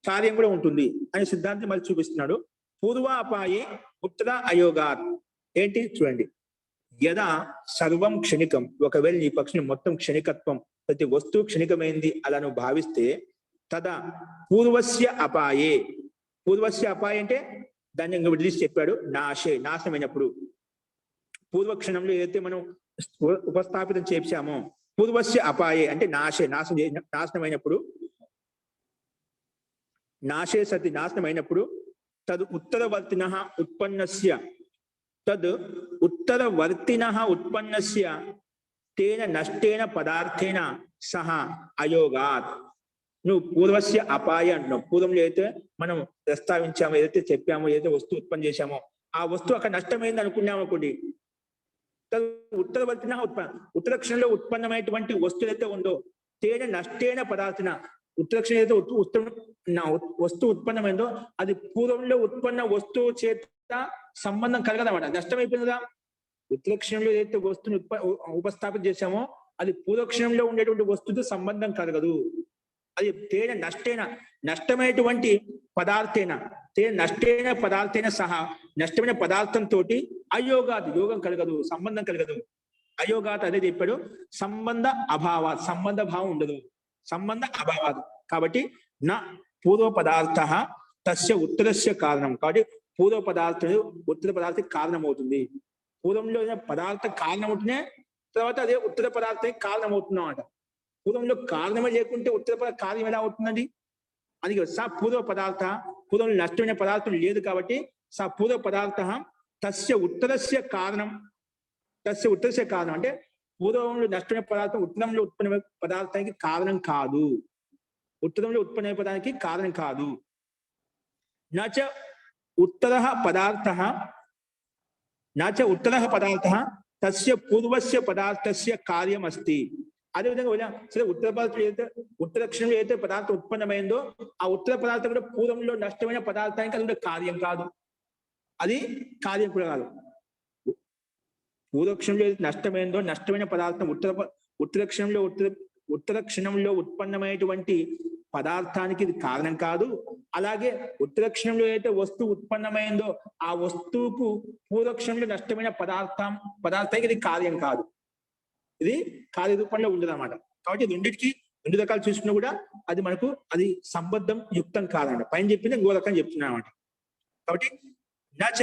కార్యం కూడా ఉంటుంది అని సిద్ధాంతం మళ్ళీ చూపిస్తున్నాడు. పూర్వ అపాయే ఉత్తర అయోగాత్ ఏంటి చూడండి. యదా సర్వం క్షణికం, ఒకవేళ ఈ పక్షుని మొత్తం క్షణికత్వం, ప్రతి వస్తువు క్షణికమైంది అలా నువ్వు భావిస్తే, తదా పూర్వస్య అపాయే. పూర్వస్య అపాయ అంటే దాన్ని ఇంకా విడిచి చెప్పాడు. నాశనమైనప్పుడు, పూర్వక్షణంలో ఏదైతే మనం ఉపస్థాపితం చేశామో పూర్వస్య అపాయే అంటే నాశనమైనప్పుడు, నాశే సతి నాశనమైనప్పుడు, తద్ ఉత్తరవర్తినః ఉత్పన్నస్య తేన నష్టేన పదార్థేన సహ అయోగాత్. నువ్వు పూర్వస్య అపాయ అంటున్నావు. పూర్వంలో అయితే మనం ప్రస్తావించామో, ఏదైతే చెప్పామో, ఏదైతే వస్తువు ఉత్పన్నం చేశామో ఆ వస్తువు అక్కడ నష్టమైంది అనుకున్నాము అనుకోండి. ఉత్తరవర్తిన ఉత్తరక్షణంలో ఉత్పన్నమైనటువంటి వస్తువు అయితే ఉందో తేన నష్టేన పదార్థన, ఉత్తరక్షణ ఏదైతే వస్తువు ఉత్పన్నమైందో అది పూర్వంలో ఉత్పన్న వస్తువు చేత సంబంధం కలగదన్నమాట. నష్టమైపోయింది కదా. ఉత్తరక్షణంలో ఏదైతే వస్తువుని ఉపస్థాపన చేశామో అది పూర్వక్షణంలో ఉండేటువంటి వస్తువుతో సంబంధం కలగదు. అది తేన నష్టమైనటువంటి పదార్థేన సహా నష్టమైన పదార్థంతో అయోగాత్ యోగం కలగదు, సంబంధం కలగదు. అయోగాత్ అదే చెప్పాడు. సంబంధ భావం ఉండదు, సంబంధ అభావాత్. కాబట్టి నా పూర్వ పదార్థ తస్య ఉత్తరస్య కారణం. కాబట్టి పూర్వ పదార్థం ఉత్తర పదార్థానికి కారణం అవుతుంది. పూర్వంలో పదార్థం కారణం అవుతుందే, తర్వాత అదే ఉత్తర పదార్థానికి కారణం అవుతుందన్నమాట. పూర్వంలో కారణమే లేకుంటే ఉత్తర కార్యం ఎలా అవుతుందండి? అందుకే పూర్వ పదార్థ, పూర్వంలో నష్టమైన పదార్థం లేదు కాబట్టి పూర్వ పదార్థ తస్య ఉత్తరస్య కారణం అంటే పూర్వంలో నష్టమైన పదార్థం ఉత్తరంలో ఉత్పన్నమైన పదార్థానికి కారణం కాదు. ఉత్తరంలో ఉత్పన్నమైన పదానికి కారణం కాదు. నచ ఉత్తరః పదార్థ తస్య పూర్వస్య పదార్థస్య కార్యం అస్తి. అదేవిధంగా సరే ఉత్తర పదార్థం ఏదైతే ఉత్తరక్షణంలో ఏదైతే పదార్థం ఉత్పన్నమైందో ఆ ఉత్తర పదార్థం కూడా పూర్వంలో నష్టమైన పదార్థానికి అది కూడా కార్యం కాదు, అది కార్యం కూడా కాదు. పూర్వక్షణంలో ఏదైతే నష్టమైందో నష్టమైన పదార్థం ఉత్తరక్షణంలో ఉత్పన్నమైనటువంటి పదార్థానికి ఇది కారణం కాదు. అలాగే ఉత్తరక్షణంలో ఏదైతే వస్తువు ఉత్పన్నమైందో ఆ వస్తువుకు పూర్వక్షణంలో నష్టమైన పదార్థానికి ఇది కార్యం కాదు, ఇది కార్యరూపంలో ఉండదన్నమాట. కాబట్టి రెండింటికి రెండు రకాలు చూసుకున్నా కూడా అది మనకు అది సంబద్ధం యుక్తం కాదన్నమాట. పైన చెప్పింది ఇంకో రకం చెప్తున్నా అనమాట. కాబట్టి నచ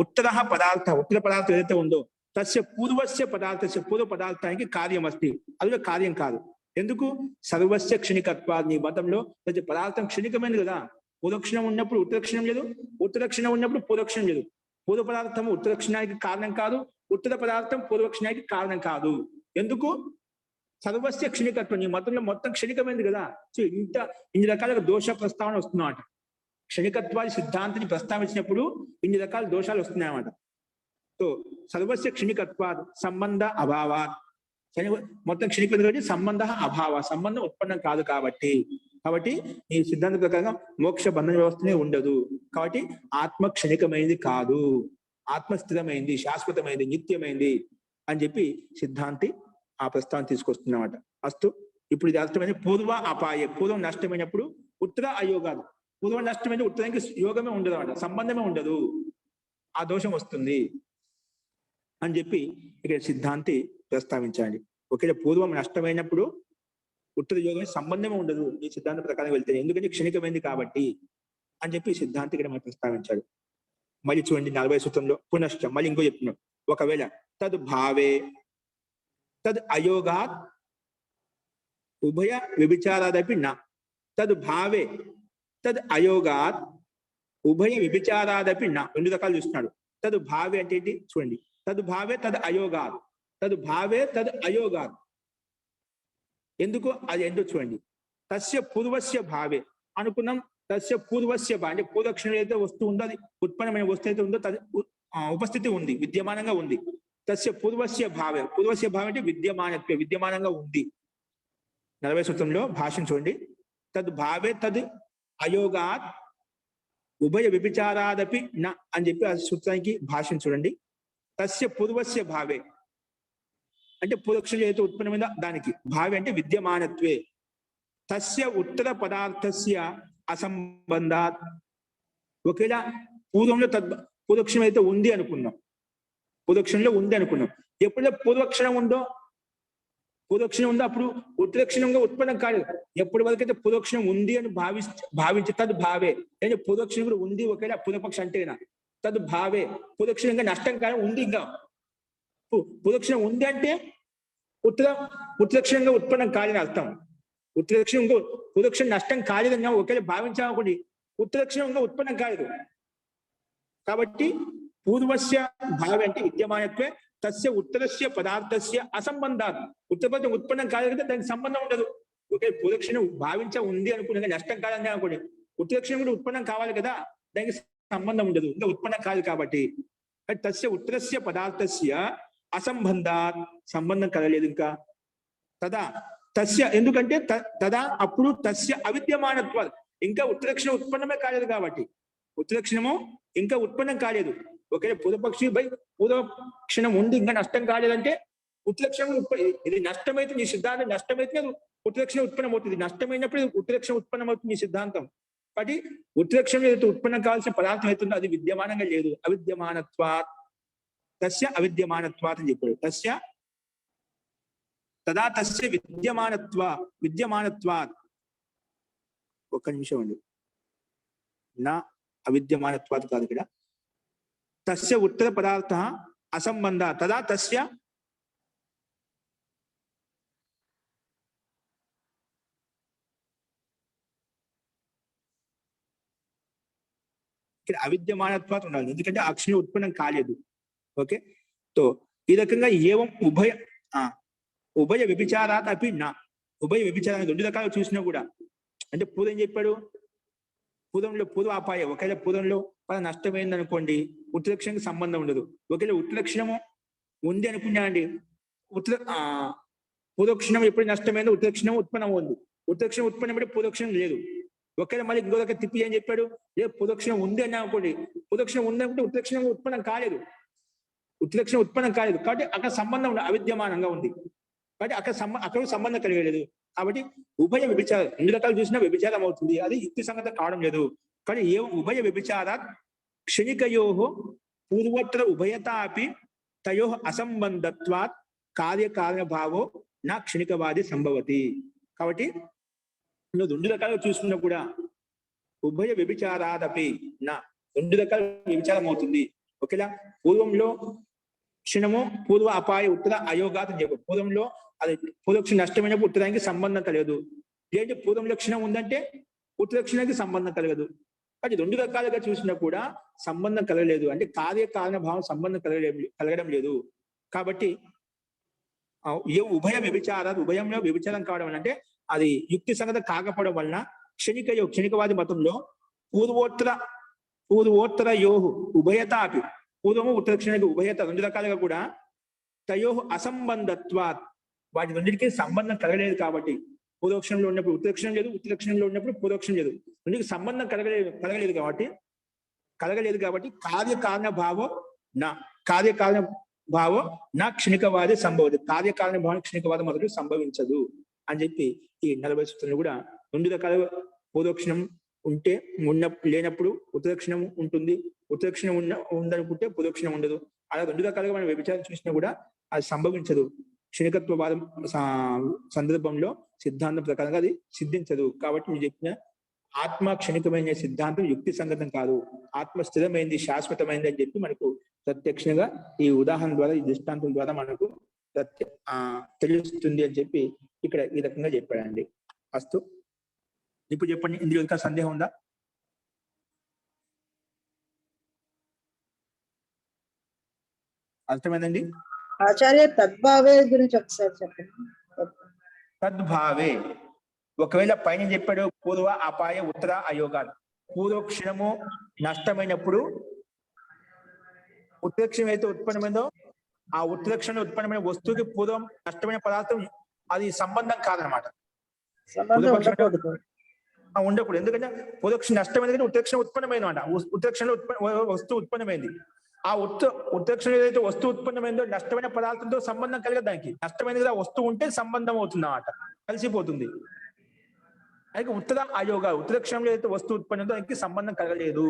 ఉత్తర పదార్థం ఏదైతే ఉందో తస్య పూర్వస్య పదార్థస్య పూర్వ పదార్థానికి కార్యం అస్తి, అది కార్యం కాదు. ఎందుకు? సర్వస్య క్షణికత్వ. నీ మతంలో ప్రతి పదార్థం క్షణికమైనది కదా. పూర్వక్షణం ఉన్నప్పుడు ఉత్తరక్షణం లేదు, ఉత్తరక్షణం ఉన్నప్పుడు పూర్వక్షణం లేదు. పూర్వ పదార్థం ఉత్తరక్షణానికి కారణం కాదు, ఉత్తర పదార్థం పూర్వక్షణానికి కారణం కాదు. ఎందుకు? సర్వస్య క్షణికత్వం. నీ మతంలో మొత్తం క్షణికమైనది కదా. సో ఇన్ని రకాల దోష ప్రస్తావన వస్తుందన్నమాట. క్షణికత్వాది సిద్ధాంతిని ప్రస్తావించినప్పుడు ఇన్ని రకాల దోషాలు వస్తున్నాయన్నమాట. సో సర్వస్య క్షణికత్వాత్ సంబంధ అభావాత్. మొత్తం క్షణికం కాబట్టి సంబంధ అభావ, సంబంధం ఉత్పన్నం కాదు కాబట్టి ఈ సిద్ధాంత ప్రకారంగా మోక్ష బంధన వ్యవస్థనే ఉండదు. కాబట్టి ఆత్మ క్షణికమైనది కాదు, ఆత్మ స్థిరమైంది, శాశ్వతమైంది, నిత్యమైంది అని చెప్పి సిద్ధాంతి ఆ ప్రస్తావన తీసుకొస్తున్నమాట. అస్తు. ఇప్పుడు ఇది అర్థమైన పూర్వ అపాయ. పూర్వం నష్టమైనప్పుడు ఉత్తర అయోగాలు. పూర్వం నష్టమైన ఉత్తరానికి యోగమే ఉండదు అన్నమాట, సంబంధమే ఉండదు, ఆ దోషం వస్తుంది అని చెప్పి ఇక్కడ సిద్ధాంతి ప్రస్తావించాలి. ఒకవేళ పూర్వం నష్టమైనప్పుడు ఉత్తర యోగం సంబంధమే ఉండదు ఈ సిద్ధాంత ప్రకారం వెళ్తే, ఎందుకంటే క్షణికమైంది కాబట్టి అని చెప్పి సిద్ధాంతి ఇక్కడ మనం ప్రస్తావించాడు. మళ్ళీ చూడండి 40 సూత్రంలో పునశ్చ మళ్ళీ ఇంకో చెప్తున్నాడు. ఒకవేళ తద్ భావే తద్ అయోగాత్ ఉభయ వ్యభిచారాదపి నా. తద్ భావే తద్ అయోగాత్ ఉభయ వ్యభిచారాదపి నా. 2 రకాలు చూస్తున్నాడు. తద్ భావే అంటే ఏంటి చూడండి. తద్ భావే తద్ అయోగాత్, తద్ భావే తద్ అయోగాత్. ఎందుకు? అది ఏంటో చూడండి. తస్య పూర్వస్య భావే అనుకున్నాం. తస్య పూర్వస్య భావే అంటే పూర్వక్షణం ఏదైతే వస్తువు ఉందో, అది ఉత్పన్నమైన వస్తువు అయితే ఉందో ఉపస్థితి ఉంది, విద్యమానంగా ఉంది. తస్య పూర్వస్య భావే, పూర్వస్య భావే అంటే విద్యమానత్వే, విద్యమానంగా ఉంది. 40 సూత్రంలో భాష్యం చూడండి. తద్ భావే తద్ అయోగాత్ ఉభయ వ్యభిచారాదపి న అని చెప్పి ఆ సూత్రానికి భాష్యం చూడండి. తస్య పూర్వస్య భావే అంటే పూర్వక్షణం ఏదైతే ఉత్పన్నమైందో దానికి, భావే అంటే విద్యమానత్వే. తస్య ఉత్తర పదార్థస్య అసంబంధాత్. ఒకవేళ పూర్వంలో పూర్వక్షణం అయితే ఉంది అనుకున్నాం, పూర్వక్షణంలో ఉంది అనుకున్నాం. ఎప్పుడైతే పూర్వక్షణం ఉందో అప్పుడు ఉత్తరక్షణంగా ఉత్పన్నం కాలేదు. ఎప్పటి వరకైతే పూర్వక్షణం ఉంది అని భావించి తద్ భావే అంటే పూర్వక్షణం కూడా ఉంది, ఒకవేళ పూర్వపక్షం అంటేనా తద్ భావే. పూర్వక్షణంగా నష్టం కాదు, ఉంది. ఇంకా పూర్వక్షణం ఉంది అంటే ఉత్తరక్షణంగా ఉత్పన్నం కాలేదని అర్థం. పూర్వక్షణం నష్టం కాలేదన్నా ఒకవేళ భావించామనుకోండి, ఉత్తరక్షణంగా ఉత్పన్నం కాలేదు. కాబట్టి పూర్వస్య భావే అంటే విద్యమానత్వే. తస్య ఉత్తరస్య పదార్థస్య అసంబంధాత్. ఉత్తర పదార్థం ఉత్పన్నం కాలేదు కదా, దానికి సంబంధం ఉండదు. ఒకే పూర్వక్షణం భావించా ఉంది అనుకున్నా నష్టం కాదని అనుకోండి, ఉత్తరక్షణం కూడా ఉత్పన్నం కావాలి కదా, దానికి సంబంధం ఉండదు, ఇంకా ఉత్పన్నం కాదు కాబట్టి. తస్య ఉత్తరస్య పదార్థస్య అసంబంధాత్, సంబంధం కలలేదు ఇంకా. తదా తస్య ఎందుకంటే తదా అప్పుడు తస్య అవిద్యమానత్వ, ఇంకా ఉత్తరక్షణం ఉత్పన్నమే కాలేదు కాబట్టి, ఉత్తరక్షణము ఇంకా ఉత్పన్నం కాలేదు. ఒకవేళ పూర్వపక్షి పూర్వక్షణం ఉంది ఇంకా నష్టం కాలేదంటే ఉత్తరక్షణం ఇది నష్టమైతే నీ సిద్ధాంతం నష్టమైతే ఉత్తరక్షణం ఉత్పన్నం అవుతుంది. నష్టమైనప్పుడు ఉత్తరక్షణం ఉత్పన్నం అవుతుంది నీ సిద్ధాంతం. కాబట్టి ఉత్తరక్షణం ఏదైతే ఉత్పన్నం కావాల్సిన పదార్థం అవుతుందో అది విద్యమానంగా లేదు. అవిద్యమానత్వాత్ తస్య అవిద్యమానత్వాత్ అని చెప్పాడు. తస్య తదా తస్య విద్యమానత్వాత్. ఒక్క నిమిషం అండి, నా అవిద్యమానత్వాత్ కాదు ఇక్కడ. తస్య ఉత్తర పదార్థ అసంబంధ తదా తస్య ఇక్కడ అవిద్యమానత్వాత్ ఉండాలి, ఎందుకంటే అక్షరం ఉత్పన్నం కాలేదు. ఓకే, తో ఈ రకంగా ఏవం ఉభయ వ్యభిచారాత్ అపి నా. ఉభయ వ్యభిచారాన్ని 2 రకాలు చూసినా కూడా, అంటే పూర్వం ఏం చెప్పాడు, పూర్వ అపాయ. ఒకవేళ పూర్వంలో నష్టమైంది అనుకోండి, ఉత్తరక్షణకి సంబంధం ఉండదు. ఒకవేళ ఉత్తరక్షణము ఉంది అనుకున్నా అండి, పూర్వక్షణం ఎప్పుడు నష్టమైందో ఉత్తరక్షణం ఉత్పన్నం ఉంది. ఉత్తరక్షణం ఉత్పన్నం అంటే పూర్వక్షణం లేదు. ఒకవేళ మళ్ళీ ఇంకో దగ్గర తిప్పి ఏం చెప్పాడు, పూర్వక్షణం ఉంది అన్నా అనుకోండి, పూర్వక్షణం ఉంది అనుకుంటే ఉత్తరక్షణం ఉత్పన్నం కాలేదు, ఉత్తరక్షణం ఉత్పన్నం కాలేదు. కాబట్టి అక్కడ సంబంధం అవిద్యమానంగా ఉంది. కాబట్టి అక్కడ సంబంధం కలిగలేదు. కాబట్టి ఉభయ వ్యభిచారం 2 రకాలు చూసినా వ్యభిచారం అవుతుంది, అది యుక్తి సంగతం కావడం లేదు. కానీ ఏ ఉభయ వ్యభిచారాత్ క్షణికయో పూర్వోత్తర ఉభయత అపి తయో అసంబంధత్వాత్ కార్యకారణ భావో నా క్షణికవాది సంభవతి. కాబట్టి నువ్వు 2 రకాలుగా చూసుకున్నా కూడా ఉభయ వ్యభిచారాదపి నా 2 రకాల వ్యభిచారం అవుతుంది. ఒకవేళ పూర్వంలో క్షణము పూర్వ అపాయ ఉత్తర అయోగాత్ అని చెప్పు. పూర్వంలో అది పూర్వక్షణం నష్టమైనప్పుడు ఉత్తరానికి సంబంధం కలగదు. ఏంటి పూర్వంలో క్షణం ఉందంటే ఉత్తరక్షణానికి సంబంధం కలగదు. అది రెండు రకాలుగా చూసినా కూడా సంబంధం కలగలేదు. అంటే కార్యకారణ భావం సంబంధం కలగడం లేదు. కాబట్టి ఏ ఉభయ వ్యభిచారాలు, ఉభయంలో వ్యభిచారం కావడం వల్ల అంటే అది యుక్తి సంగత కాకపోవడం వలన క్షణికవాది మతంలో పూర్వోత్తర యోహు ఉభయత అపి, పూర్వము ఉత్తరక్షణకి ఉభయత రెండు రకాలుగా కూడా తయోహు అసంబంధత్వాత్, వాటి రెండింటికి సంబంధం కలగలేదు. కాబట్టి పూర్వక్షణంలో ఉన్నప్పుడు ఉత్తరక్షణం లేదు, ఉత్తరక్షణంలో ఉన్నప్పుడు పూర్వక్షణం లేదు, రెండుకి సంబంధం కలగలేదు కాబట్టి కార్యకారణ భావం నా క్షణికవాది సంభవదు. కార్యకారణ భావం క్షణికవాదం మొదలు సంభవించదు అని చెప్పి ఈ 40 సూత్రంలో కూడా రెండు రకాలుగా పూర్వక్షణం ఉంటే లేనప్పుడు ఉత్తరక్షణం ఉంటుంది, ఉత్తరక్షణం ఉందనుకుంటే పూర్వక్షణం ఉండదు. అలా రెండు రకాలుగా మనం వ్యభిచారం చూసినా కూడా అది సంభవించదు. క్షణికత్వవాదం సందర్భంలో సిద్ధాంతం ప్రకారంగా అది సిద్ధించదు. కాబట్టి మీరు చెప్పిన ఆత్మ క్షణికమైన సిద్ధాంతం యుక్తి సంగతం కాదు, ఆత్మ స్థిరమైంది, శాశ్వతమైంది అని చెప్పి మనకు ప్రత్యక్షంగా ఈ ఉదాహరణ ద్వారా, ఈ దృష్టాంతం ద్వారా మనకు తెలుస్తుంది అని చెప్పి ఇక్కడ ఈ రకంగా చెప్పాడండి. అస్తు, ఇప్పుడు చెప్పండి, ఇందులో ఇంకా సందేహం ఉందా? అర్థమైందండి? ఆచార్య తద్భావే గురించి ఒకసారి చెప్పండి. తద్భావే, ఒకవేళ పైన చెప్పాడు పూర్వ అపాయ ఉత్తర అయోగాలు, పూర్వక్షణము నష్టమైనప్పుడు ఉత్తరక్షణం అయితే ఉత్పన్నమైందో ఆ ఉత్తరక్షణంలో ఉత్పన్నమైన వస్తువుకి పూర్వం నష్టమైన పదార్థం అది సంబంధం కాదనమాట. ఉండకూడదు. ఎందుకంటే పూర్వక్షణం నష్టమైంది కానీ ఉత్తరక్షణం ఉత్పన్నమైంది అంట. ఉత్తరక్షణంలో వస్తువు ఉత్పన్నమైంది. ఆ ఉత్తరక్షణం ఏదైతే వస్తువు ఉత్పన్నమైందో నష్టమైన పదార్థంతో సంబంధం కలిగదు. దానికి నష్టమైనది కదా వస్తువు ఉంటే సంబంధం అవుతుంది అన్నమాట, కలిసిపోతుంది. అయితే ఉత్తర అయోగ, ఉత్తరక్షణంలో ఏదైతే వస్తువు ఉత్పన్నదో దానికి సంబంధం కలగలేదు,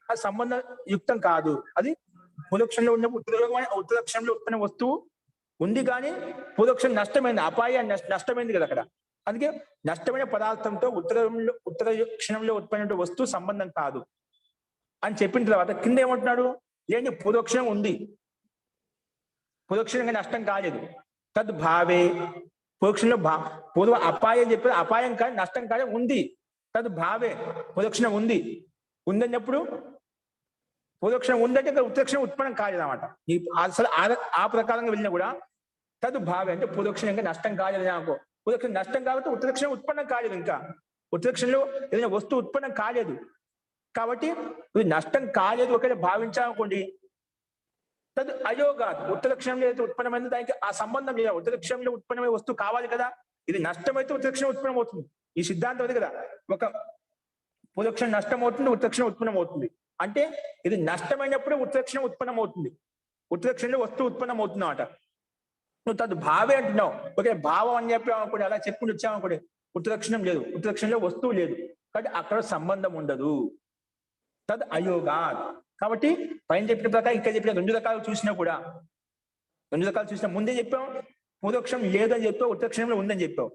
అది సంబంధ యుక్తం కాదు. అది పూర్వక్షణంలో ఉన్నప్పుడు ఉత్తరక్షణంలో ఉత్పన్న వస్తువు ఉంది కానీ పూర్వక్షణం నష్టమైంది, అపాయ నష్టమైంది కదా అక్కడ. అందుకే నష్టమైన పదార్థంతో ఉత్తర క్షణంలో ఉత్పన్న వస్తువు సంబంధం కాదు అని చెప్పిన తర్వాత కింద ఏమంటున్నాడు, ఏంటి పూర్వక్షణం ఉంది, పూర్వక్షణంగా నష్టం కాలేదు. తద్భావే, పూర్వక్షణంలో పూర్వ అపాయం చెప్పారు, అపాయం కానీ నష్టం కానీ ఉంది. తద్భావే, పూర్వక్షణం ఉందన్నప్పుడు పూర్వక్షణం ఉందంటే ఇక్కడ ఉత్తరక్షణం ఉత్పన్నం కాలేదు అన్నమాట. అసలు ఆ ప్రకారంగా వెళ్ళినా కూడా తద్భావే అంటే పూర్వక్షణంగా నష్టం కాలేదు అనుకో. పూర్వక్షణం నష్టం కాబట్టి ఉత్తరక్షణం ఉత్పన్నం కాలేదు, ఇంకా ఉత్తరక్షణంలో ఏదైనా వస్తువు ఉత్పన్నం కాలేదు. కాబట్టి ఇది నష్టం కాలేదు ఒకవేళ భావించాలనుకోండి, తదు అయోగా, ఉత్తరక్షణంలో ఏదైతే ఉత్పన్నమైందో దానికి ఆ సంబంధం లేదు. ఉత్తరక్షణంలో ఉత్పన్నమైన వస్తువు కావాలి కదా, ఇది నష్టమైతే ఉత్తరక్షణం ఉత్పన్నం అవుతుంది. ఈ సిద్ధాంతం అది కదా, ఒక పూర్వక్షణం నష్టం అవుతుంది, ఉత్తరక్షణం ఉత్పన్నం అవుతుంది. అంటే ఇది నష్టమైనప్పుడే ఉత్తరక్షణం ఉత్పన్నం అవుతుంది, ఉత్తరక్షణంలో వస్తువు ఉత్పన్నం అవుతుంది అన్నమాట. నువ్వు తదు భావే అంటున్నావు, ఓకే భావం అని చెప్పావు అనుకోండి, అలా చెప్పుకుంటూ వచ్చామనుకోండి, ఉత్తరక్షణం లేదు, ఉత్తరక్షణంలో వస్తువు లేదు, కాబట్టి అక్కడ సంబంధం ఉండదు. తద్ అయోగా. కాబట్టి పైన చెప్పిన ప్రకారం ఇక్కడ చెప్పిన రెండు రకాలు చూసినా కూడా, రెండు రకాలు చూసినా ముందే చెప్పాం పూర్వక్షణం లేదని చెప్పావు, ఉత్తరక్షణంలో ఉందని చెప్పావు.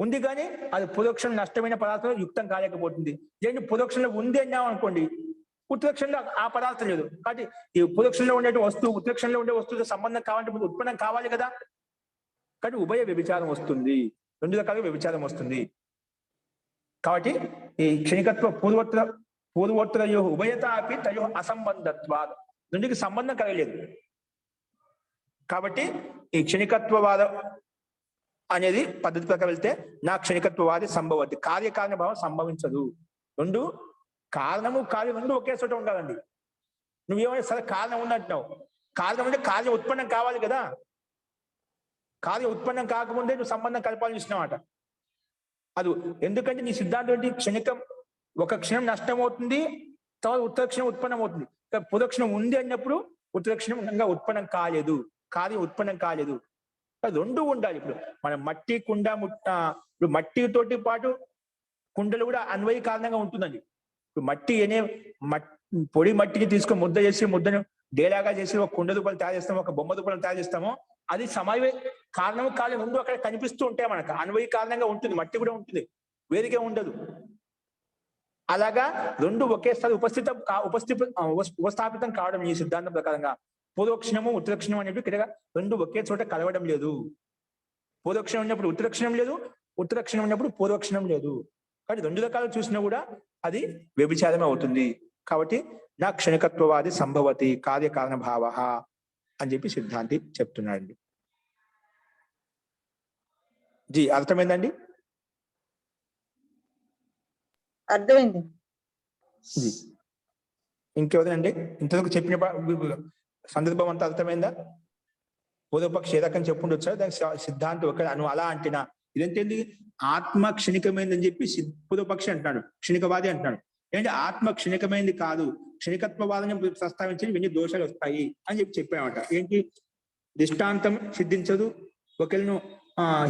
ఉంది కానీ అది పూర్వక్షణం నష్టమైన పదార్థం యుక్తం కాలేకపోతుంది. ఏంటి పూర్వక్షణంలో ఉంది అన్నావు అనుకోండి, ఉత్తరక్షణంలో ఆ పదార్థం లేదు, కాబట్టి ఈ పూర్వక్షణంలో ఉండే వస్తువు ఉత్తరక్షణంలో ఉండే వస్తువుతో సంబంధం కావాలంటే ఉత్పన్నం కావాలి కదా. కాబట్టి ఉభయ వ్యభిచారం వస్తుంది, రెండు రకాలుగా వ్యభిచారం వస్తుంది. కాబట్టి ఈ క్షణికత్వ పూర్వోత్తరయో ఉభయత అపి తయో అసంబంధత్వాద్, రెండుకి సంబంధం కలగలేదు. కాబట్టి ఈ క్షణికత్వవాదం అనేది పద్ధతి ప్రకారం వెళ్తే నా క్షణికత్వవాది సంభవతి, కార్యకారణ భావం సంభవించదు. రెండు కారణము కార్యం రెండు ఒకే చోట ఉండాలండి. నువ్వేమైనా సరే కారణం ఉందంటున్నావు, కారణం అంటే కార్యం ఉత్పన్నం కావాలి కదా, కార్యం ఉత్పన్నం కాకముందే నువ్వు సంబంధం కలపాలని చూసినావట. అది ఎందుకంటే నీ సిద్ధాంతం ఏంటి, క్షణికం ఒక క్షణం నష్టం అవుతుంది, తర్వాత ఉత్తరక్షణం ఉత్పన్నం అవుతుంది. పూర్వక్షణం ఉంది అన్నప్పుడు ఉత్తరక్షణం ఇంకా ఉత్పన్నం కాలేదు, కార్యం ఉత్పన్నం కాలేదు. రెండు ఉండాలి. ఇప్పుడు మన మట్టి కుండ ఇప్పుడు మట్టితోటి పాటు కుండలు కూడా అన్వయ కారణంగా ఉంటుందండి. ఇప్పుడు మట్టి పొడి మట్టిని తీసుకొని ముద్ద చేసి ముద్దను డేలాగా చేసి ఒక కుండ రూపాయలు తయారు చేస్తాము, ఒక బొమ్మ రూపాయలు తయారు చేస్తాము, అది సమయ కారణము కాలం రెండు అక్కడ కనిపిస్తూ ఉంటాయి మనకు, అన్వయ కారణంగా ఉంటుంది. మట్టి కూడా ఉంటుంది, వేదిక ఉండదు. అలాగా రెండు ఒకేసారి ఉపస్థాపితం కావడం ఈ సిద్ధాంతం ప్రకారంగా పూర్వక్షణము ఉత్తరక్షణం అనేవి ఇక్కడ రెండు ఒకే చోట కలవడం లేదు. పూర్వక్షణం ఉన్నప్పుడు ఉత్తరక్షణం లేదు, ఉత్తరక్షణం ఉన్నప్పుడు పూర్వక్షణం లేదు. కాబట్టి రెండు రకాలు చూసినా కూడా అది వ్యభిచారమే అవుతుంది. కాబట్టి నా క్షణికత్వవాది సంభవతి కార్యకారణ భావ అని చెప్పి సిద్ధాంతి చెప్తున్నాడండి. జీ అర్థమైందండి? అర్థమైంది. జీ ఇంకెవరండి ఇంతవరకు చెప్పిన సందర్భం అంతా అర్థమైందా? పూర్వపక్షి ఏ రకం చెప్పుండొచ్చా, దానికి సిద్ధాంతం ఒక అలా అంటేనా ఇదంతేంది? ఆత్మ క్షణికమైందని చెప్పి పూర్వపక్షి అంటున్నాడు, క్షణికవాది అంటున్నాడు. ఏంటంటే ఆత్మ క్షణికమైంది కాదు, క్షణికత్వవాదని ప్రస్తావించి ఇవన్నీ దోషాలు వస్తాయి అని చెప్పి చెప్పామట. ఏంటి? దృష్టాంతం సిద్ధించదు, ఒకరిను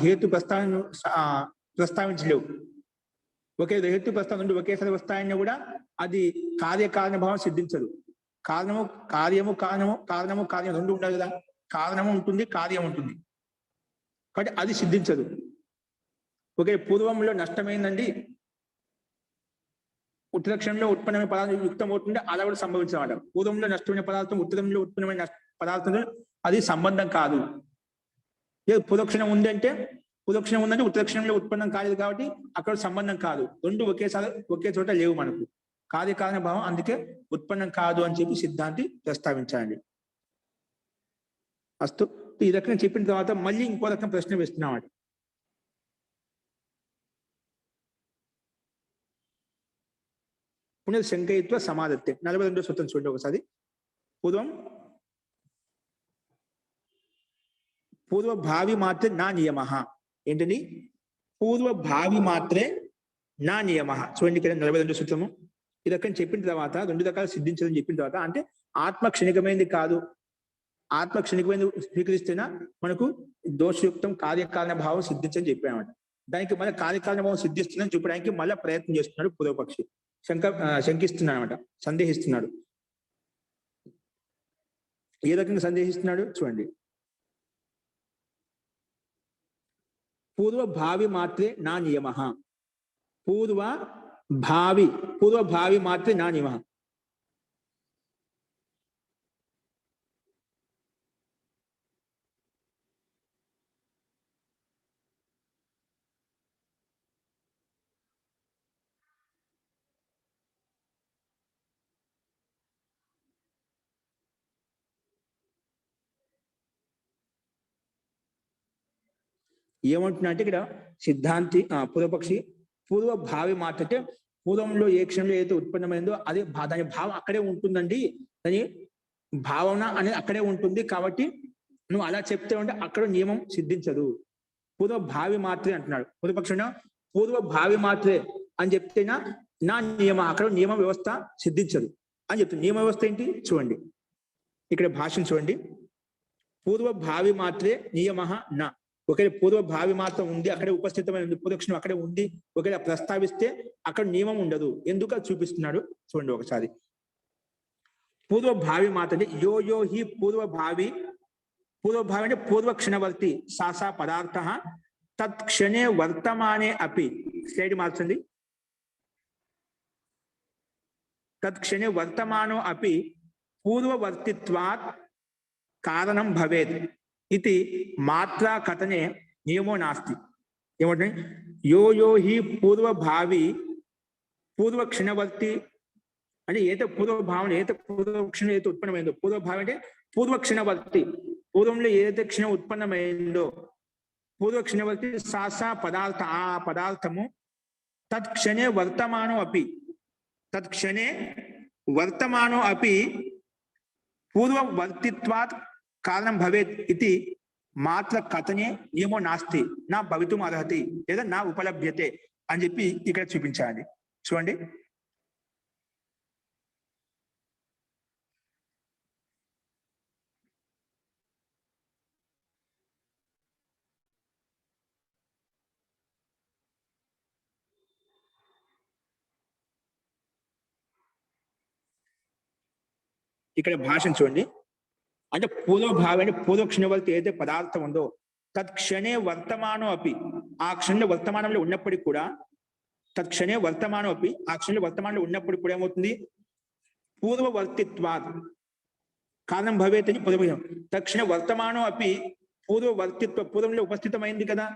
హేతు ప్రస్తావించలేవు. ఒకే హేతు ప్రస్తావన ఒకేసారి వస్తాయని కూడా అది కార్యకారణ భావం సిద్ధించదు. కారణము కార్యం రెండు ఉండాలి కదా. కారణము ఉంటుంది, కార్యం ఉంటుంది. కాబట్టి అది సిద్ధించదు. ఒకే పూర్వంలో నష్టమైందండి, ఉత్తరక్షణంలో ఉత్పన్నమైన పదార్థం యుక్తం అవుతుంటే అలా కూడా సంభవించమాట. పూర్వంలో నష్టమైన పదార్థం ఉత్తరంలో ఉత్పన్నమైన పదార్థం అది సంబంధం కాదు. పూర్వక్షణం ఉందంటే ఉత్తరక్షణంలో ఉత్పన్నం కాలేదు కాబట్టి అక్కడ సంబంధం కాదు. రెండు ఒకే చోట లేవు మనకు. కార్యకారణ భావం అందుకే ఉత్పన్నం కాదు అని చెప్పి సిద్ధాంతి ప్రస్తావించాలండి. అస్తు ఈ రకంగా చెప్పిన తర్వాత మళ్ళీ ఇంకో రకం ప్రశ్న వేస్తున్నామండి. పునఃశంకయిత్వ సమాధత్తే 42వ సూత్రం చూడండి ఒకసారి. పూర్వభావి మాత్రే నా నియమ. ఏంటండి? పూర్వభావి మాత్రే నా నియమ. చూడండి ఇక్కడ 42వ సూత్రము. ఈ రకం చెప్పిన తర్వాత రెండు రకాలు సిద్ధించదని చెప్పిన తర్వాత అంటే ఆత్మ క్షణికమైంది కాదు, ఆత్మ క్షణికమైంది స్వీకరిస్తేనా మనకు దోషయుక్తం కార్యకారణ భావం సిద్ధించని చెప్పామట. దానికి మళ్ళీ కార్యకారణ భావం సిద్ధిస్తుందని చెప్పడానికి మళ్ళీ ప్రయత్నం చేస్తున్నాడు పూర్వపక్షి. శంకిస్తున్నాడు అనమాట, సందేహిస్తున్నాడు. ఏ రకంగా సందేహిస్తున్నాడు చూడండి. పూర్వభావి మాత్రే నా నియమ. పూర్వభావి మాత్రే నా నియమ. ఏమంటున్నా అంటే ఇక్కడ సిద్ధాంతి పూర్వపక్షి పూర్వభావి మాట అంటే పూర్వంలో ఏ క్షణంలో ఏదైతే ఉత్పన్నమైందో అదే దాని భావం అక్కడే ఉంటుందండి, దాని భావన అనేది అక్కడే ఉంటుంది. కాబట్టి నువ్వు అలా చెప్తే ఉంటే అక్కడ నియమం సిద్ధించదు. పూర్వభావి మాత్రే అంటున్నాడు పూర్వపక్షి. పూర్వభావి మాత్రే అని చెప్తేనా నా నియమ, అక్కడ నియమ వ్యవస్థ సిద్ధించదు అని చెప్తుంది. నియమ వ్యవస్థ ఏంటి చూడండి, ఇక్కడ భాషను చూడండి. పూర్వభావి మాత్రే నియమ నా. ఒకవేళ పూర్వభావి మాత్రం ఉంది, అక్కడే ఉపస్థితమైన ఉంది, పూర్వక్షణం అక్కడే ఉంది. ఒకవేళ ప్రస్తావిస్తే అక్కడ నియమం ఉండదు. ఎందుకు చూపిస్తున్నాడు చూడండి ఒకసారి. పూర్వభావి మాత్రం అంటే యో హి పూర్వభావి అంటే పూర్వక్షణవర్తి సాసా పదార్థ తత్క్షణే వర్తమానే అపి. స్లైడ్ మార్చండి. తత్క్షణే వర్తమానో అపి పూర్వవర్తిత్వాత్ కారణం భవేత్ ఇది మాత్రా కథనే నియమో నాస్తి. ఏమంటే యో హి పూర్వభావి పూర్వక్షణవర్తి అంటే ఏదో పూర్వభావన ఏదో పూర్వక్షణం ఏదైతే ఉత్పన్నమైందో, పూర్వభావం అంటే పూర్వక్షణవర్తి, పూర్వంలో ఏదైతే క్షణం ఉత్పన్నమైందో పూర్వక్షణవర్తి సాసా పదార్థ, ఆ పదార్థము తత్క్షణే వర్తమానో అపి పూర్వవర్తిత్వాత్ కారణం భవేత్ ఇది మాత్ర కథనే నియమో నాస్తి నా భవితుం అర్హతి లేదా నా ఉపలభ్యతే అని చెప్పి ఇక్కడ చూపించాలి. చూడండి. ఇక్కడ భాషను చూడండి. అంటే పూర్వభావి అంటే పూర్వక్షణవర్తి ఏదైతే పదార్థం ఉందో తత్క్షణే వర్తమానం అపి, ఆ క్షణంలో వర్తమానంలో ఉన్నప్పటికీ కూడా తత్క్షణే వర్తమానం అపి, ఆ క్షణంలో వర్తమానంలో ఉన్నప్పటికీ కూడా ఏమవుతుంది? పూర్వవర్తిత్వాత్ కారణం భవేత్ అని పూర్వపక్షం. తక్షణ వర్తమానం అపి పూర్వవర్తిత్వ పూర్వంలో ఉపస్థితమైంది కదా,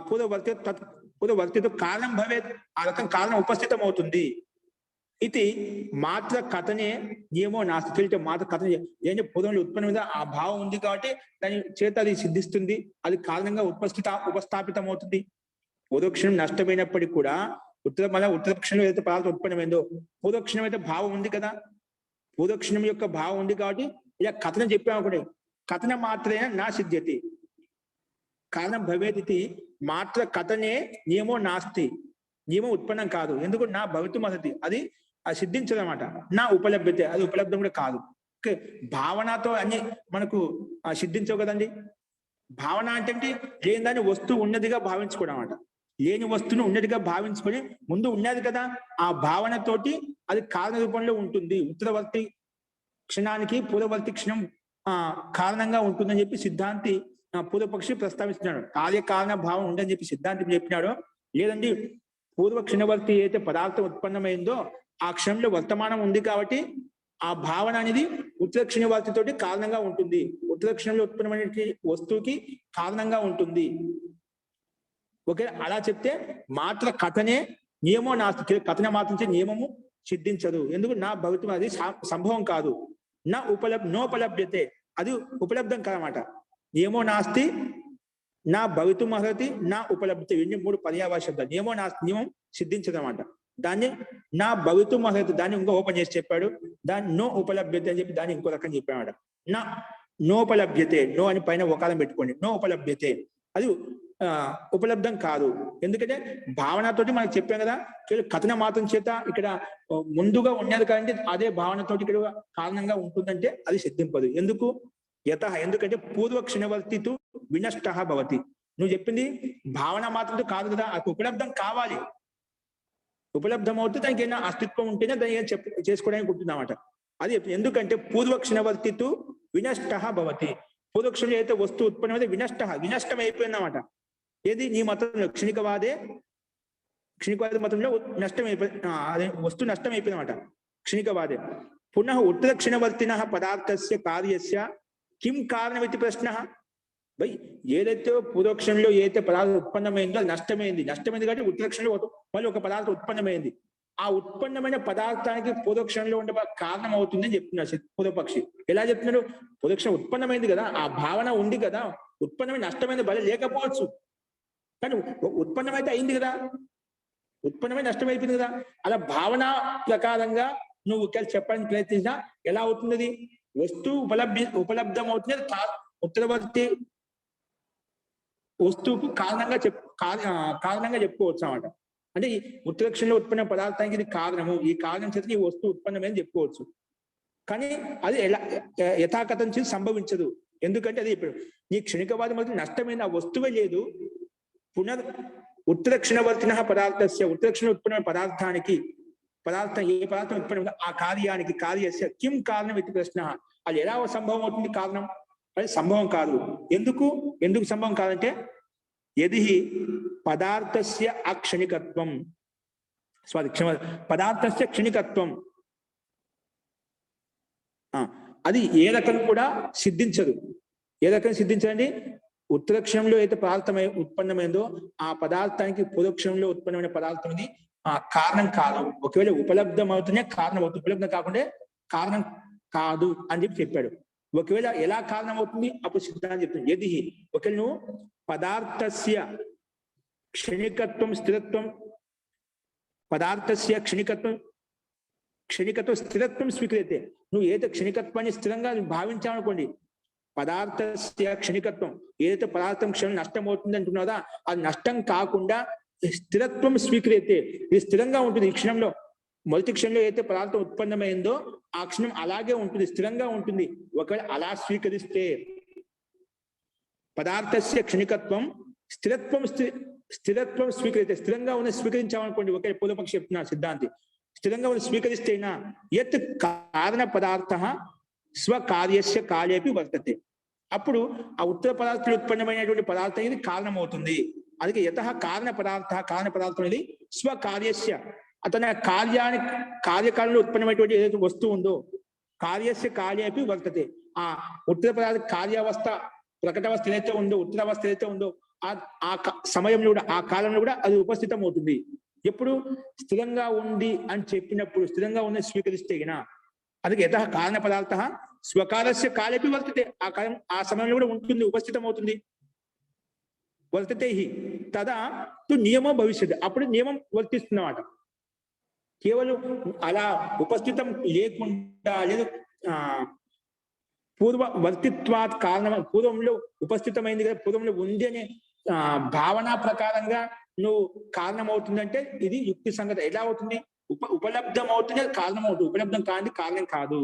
పూర్వవర్తిత్వ కారణం భవేత్, ఆ రకం కారణం ఉపస్థితం అవుతుంది. ఇది మాత్ర కథనే నియమో నాస్తి. తెలియటే మాత్ర కథన ఏంటంటే పూర్వంలో ఉత్పన్నమైన ఆ భావం ఉంది కాబట్టి దాని చేత అది సిద్ధిస్తుంది, అది కారణంగా ఉపస్థాపితం అవుతుంది. పూర్వక్షణం నష్టమైనప్పటికీ కూడా ఉత్తరపక్షంలో ఏదైతే పదార్థం ఉత్పన్నమైందో పూర్వక్షణం అయితే భావం ఉంది కదా, పూర్వక్షణం యొక్క భావం ఉంది కాబట్టి ఇలా కథనం చెప్పాము కూడా, కథన మాత్రేన నా సిద్ధ్యతి. కారణం భవేత్ ఇది మాత్ర కథనే నియమో నాస్తి, నియమం ఉత్పన్నం కాదు. ఎందుకు నా భవితుం అసతి, అది సిద్ధించదు అనమాట. నా ఉపలభ్యతే, అది ఉపలబ్ధం కూడా కాదు. ఓకే, భావనతో అన్ని మనకు సిద్ధించవు కదండి. భావన అంటే లేని దాన్ని వస్తువు ఉన్నదిగా భావించుకోవడం అనమాట. లేని వస్తువును ఉన్నదిగా భావించుకొని ముందు ఉన్నది కదా, ఆ భావనతోటి అది కారణ రూపంలో ఉంటుంది. ఉత్తరవర్తి క్షణానికి పూర్వవర్తి క్షణం కారణంగా ఉంటుందని చెప్పి సిద్ధాంతి పూర్వపక్షి ప్రస్తావిస్తున్నాడు. కార్యకారణ భావం ఉందని చెప్పి సిద్ధాంతి చెప్పినాడు. లేదండి, పూర్వ క్షణవర్తి అయితే పదార్థం ఉత్పన్నమైందో ఆ క్షణంలో వర్తమానం ఉంది కాబట్టి ఆ భావన అనేది ఉత్తర క్షణవర్తితోటి కారణంగా ఉంటుంది, ఉత్తర క్షణంలో ఉత్పన్నమైన వస్తువుకి కారణంగా ఉంటుంది. ఓకే, అలా చెప్తే మాత్ర కథనే నియమో నాస్తి, కథన మాత్రం నియమము సిద్ధించదు. ఎందుకు నా భవితం అది సంభవం కాదు. నోపలభ్యతే, అది ఉపలబ్ధం కాదన్నమాట. నియమో నాస్తి, నా భవితుం అర్హతి, నా ఉపలబ్ధి, ఇవన్నీ 3 పర్యాయ శబ్దాలు. నియమో నాస్తి, నియమం సిద్ధించదు అనమాట. దాన్ని నా భవితుం అర్హతి దాన్ని ఇంకో ఓపెన్ చేసి చెప్పాడు. దాన్ని నో ఉపలభ్యతే అని చెప్పి దాన్ని ఇంకో రకం చెప్పాడు. నా నోపలభ్యతే, నో అని పైన ఒకాలం పెట్టుకోండి. నో ఉపలభ్యతే, అది ఉపలబ్ధం కాదు. ఎందుకంటే భావనతోటి మనకు చెప్పాం కదా, కథన మాత్రం చేత ఇక్కడ ముందుగా ఉన్నది కాబట్టి అదే భావనతోటి ఇక్కడ కారణంగా ఉంటుందంటే అది సిద్ధింపదు. ఎందుకు? ఎందుకంటే పూర్వ క్షణవర్తితు వినష్ట భవతి. నువ్వు చెప్పింది భావన మాత్రంతో కాదు కదా, అది ఉపలబ్ధం కావాలి. ఉపలబ్ధం అవుతే దానికి ఏమైనా అస్తిత్వం ఉంటేనే దాన్ని ఏం చేసుకోవడానికి ఉంటుందన్నమాట. అది ఎందుకంటే పూర్వ క్షణవర్తితు వినష్ట భవతి. పూర్వక్షణం అయితే వస్తువు ఉత్పన్నమైతే వినష్టం అయిపోయిందన్నమాట. ఏది నీ మతంలో క్షణికవాద మతంలో నష్టం అయిపోయింది, అదే వస్తువు నష్టం అయిపోయిందన్నమాట క్షణికవాదే. పునః ఉత్తర క్షణవర్తిన పదార్థస్య కార్యస్య కిం కారణమితి ప్రశ్న. బై ఏదైతే పూర్వక్షణంలో ఏదైతే పదార్థం ఉత్పన్నమైందో అది నష్టమైంది కాబట్టి ఉత్తరక్షణంలో మళ్ళీ ఒక పదార్థం ఉత్పన్నమైంది. ఆ ఉత్పన్నమైన పదార్థానికి పూర్వక్షణంలో ఉండే కారణం అవుతుంది అని చెప్తున్నాడు పూర్వపక్షి. ఎలా చెప్తున్నాడు? పూర్వక్షణం ఉత్పన్నమైంది కదా, ఆ భావన ఉంది కదా, ఉత్పన్నమైన నష్టమైంది భలే లేకపోవచ్చు, కానీ ఉత్పన్నమైతే అయింది కదా, ఉత్పన్నమైన నష్టం అయిపోయింది కదా. అలా భావన ప్రకారంగా నువ్వు చెప్పడానికి ప్రయత్నించినా ఎలా అవుతుంది? వస్తువు ఉపలబ్ధం అవుతుంది, ఉత్తరవర్తి వస్తువుకు కారణంగా చెప్పుకోవచ్చు అన్నమాట. అంటే ఈ ఉత్తరక్షణలో ఉత్పన్న పదార్థానికి ఇది కారణము, ఈ కారణం చేత ఈ వస్తువు ఉత్పన్నమని చెప్పుకోవచ్చు. కానీ అది ఎలా యథాకథం చేసి సంభవించదు. ఎందుకంటే అది ఇప్పుడు నీ క్షణికవాదం అయితే నష్టమైన ఆ వస్తువే లేదు. ఉత్తరక్షణవర్తిన పదార్థస్య ఉత్తరక్షణ ఉత్పన్న పదార్థానికి పదార్థం ఏ పదార్థం ఉత్పన్న ఆ కార్యానికి కార్యస్య కిం కారణం ఇది ప్రశ్న. అది ఎలా సంభవం అవుతుంది? కారణం అది సంభవం కాదు. ఎందుకు సంభవం కాదంటే యది పదార్థస్య అక్షణికత్వం పదార్థస్య క్షణికత్వం అది ఏ రకం కూడా సిద్ధించదు. ఏ రకం సిద్ధించదండి? ఉత్తరక్షణంలో అయితే పదార్థం ఉత్పన్నమైందో ఆ పదార్థానికి పూర్వక్షణంలో ఉత్పన్నమైన పదార్థం ఇది కారణం కాదు. ఒకవేళ ఉపలబ్ధం అవుతూనే కారణం అవుతుంది, ఉపలబ్ధం కాకుండా కారణం కాదు అని చెప్పాడు. ఒకవేళ ఎలా కారణం అవుతుంది అప్పుడు సిద్ధాంతం చెప్తుంది. యది ఒకవేళ నువ్వు పదార్థస్య క్షణికత్వం స్థిరత్వం పదార్థస్య క్షణికత్వం స్థిరత్వం స్వీకరితే, నువ్వు ఏదైతే క్షణికత్వాన్ని స్థిరంగా భావించావనుకోండి, పదార్థస్య క్షణికత్వం ఏదైతే పదార్థం క్షణం నష్టం అవుతుంది అంటున్నాదా, అది నష్టం కాకుండా స్థిరత్వం స్వీకరితే, ఇది స్థిరంగా ఉంటుంది. ఈ క్షణంలో మొదటి క్షణంలో ఏదైతే పదార్థం ఉత్పన్నమైందో ఆ క్షణం అలాగే ఉంటుంది, స్థిరంగా ఉంటుంది. ఒకవేళ అలా స్వీకరిస్తే పదార్థస్య క్షణికత్వం స్థిరత్వం స్వీకరిస్తే, స్థిరంగా ఉన్న స్వీకరించామనుకోండి, ఒకే పూర్వపక్షి చెప్తున్నా సిద్ధాంతి, స్థిరంగా ఉన్న స్వీకరిస్తేనా యత్ కారణ పదార్థ స్వకార్యస్య కాలేపి వర్తతే, అప్పుడు ఆ ఉత్తర పదార్థాలు ఉత్పన్నమైనటువంటి పదార్థం ఇది కారణం అవుతుంది. అందుకే యత కారణ పదార్థం అనేది స్వకార్యస్య, అతని కార్యకాలంలో ఉత్పన్నమైనటువంటి ఏదైతే వస్తువు ఉందో కార్యస్య కార్య అపి వర్తతే. ఆ ఉత్తర పదార్థ కార్యావస్థ ప్రకటావస్థ ఏదైతే ఉందో, ఉత్తరావస్థ ఏదైతే ఉందో ఆ సమయంలో కూడా, ఆ కాలంలో కూడా అది ఉపస్థితం అవుతుంది. ఎప్పుడు స్థిరంగా ఉంది అని చెప్పినప్పుడు, స్థిరంగా ఉందని స్వీకరిస్తే గిన అందుకే యథ కారణ పదార్థ స్వకారస్య కాలేపి వర్తతే. ఆ కాలం ఆ సమయంలో కూడా ఉంటుంది, ఉపస్థితం అవుతుంది. వర్తతే హి తదా తు నియమం భవిష్యత్. అప్పుడు నియమం వర్తిస్తున్నమాట. కేవలం అలా ఉపస్థితం లేకుండా లేదు, పూర్వ వర్తిత్వాత్ కారణం, పూర్వంలో ఉపస్థితమైంది కదా, పూర్వంలో ఉంది అనే భావన ప్రకారంగా నువ్వు కారణం అవుతుందంటే ఇది యుక్తి సంగతి. ఎలా అవుతుంది? ఉపలబ్ధం అవుతుంది, కారణం అవుతుంది. ఉపలబ్ధం కానిది కారణం కాదు.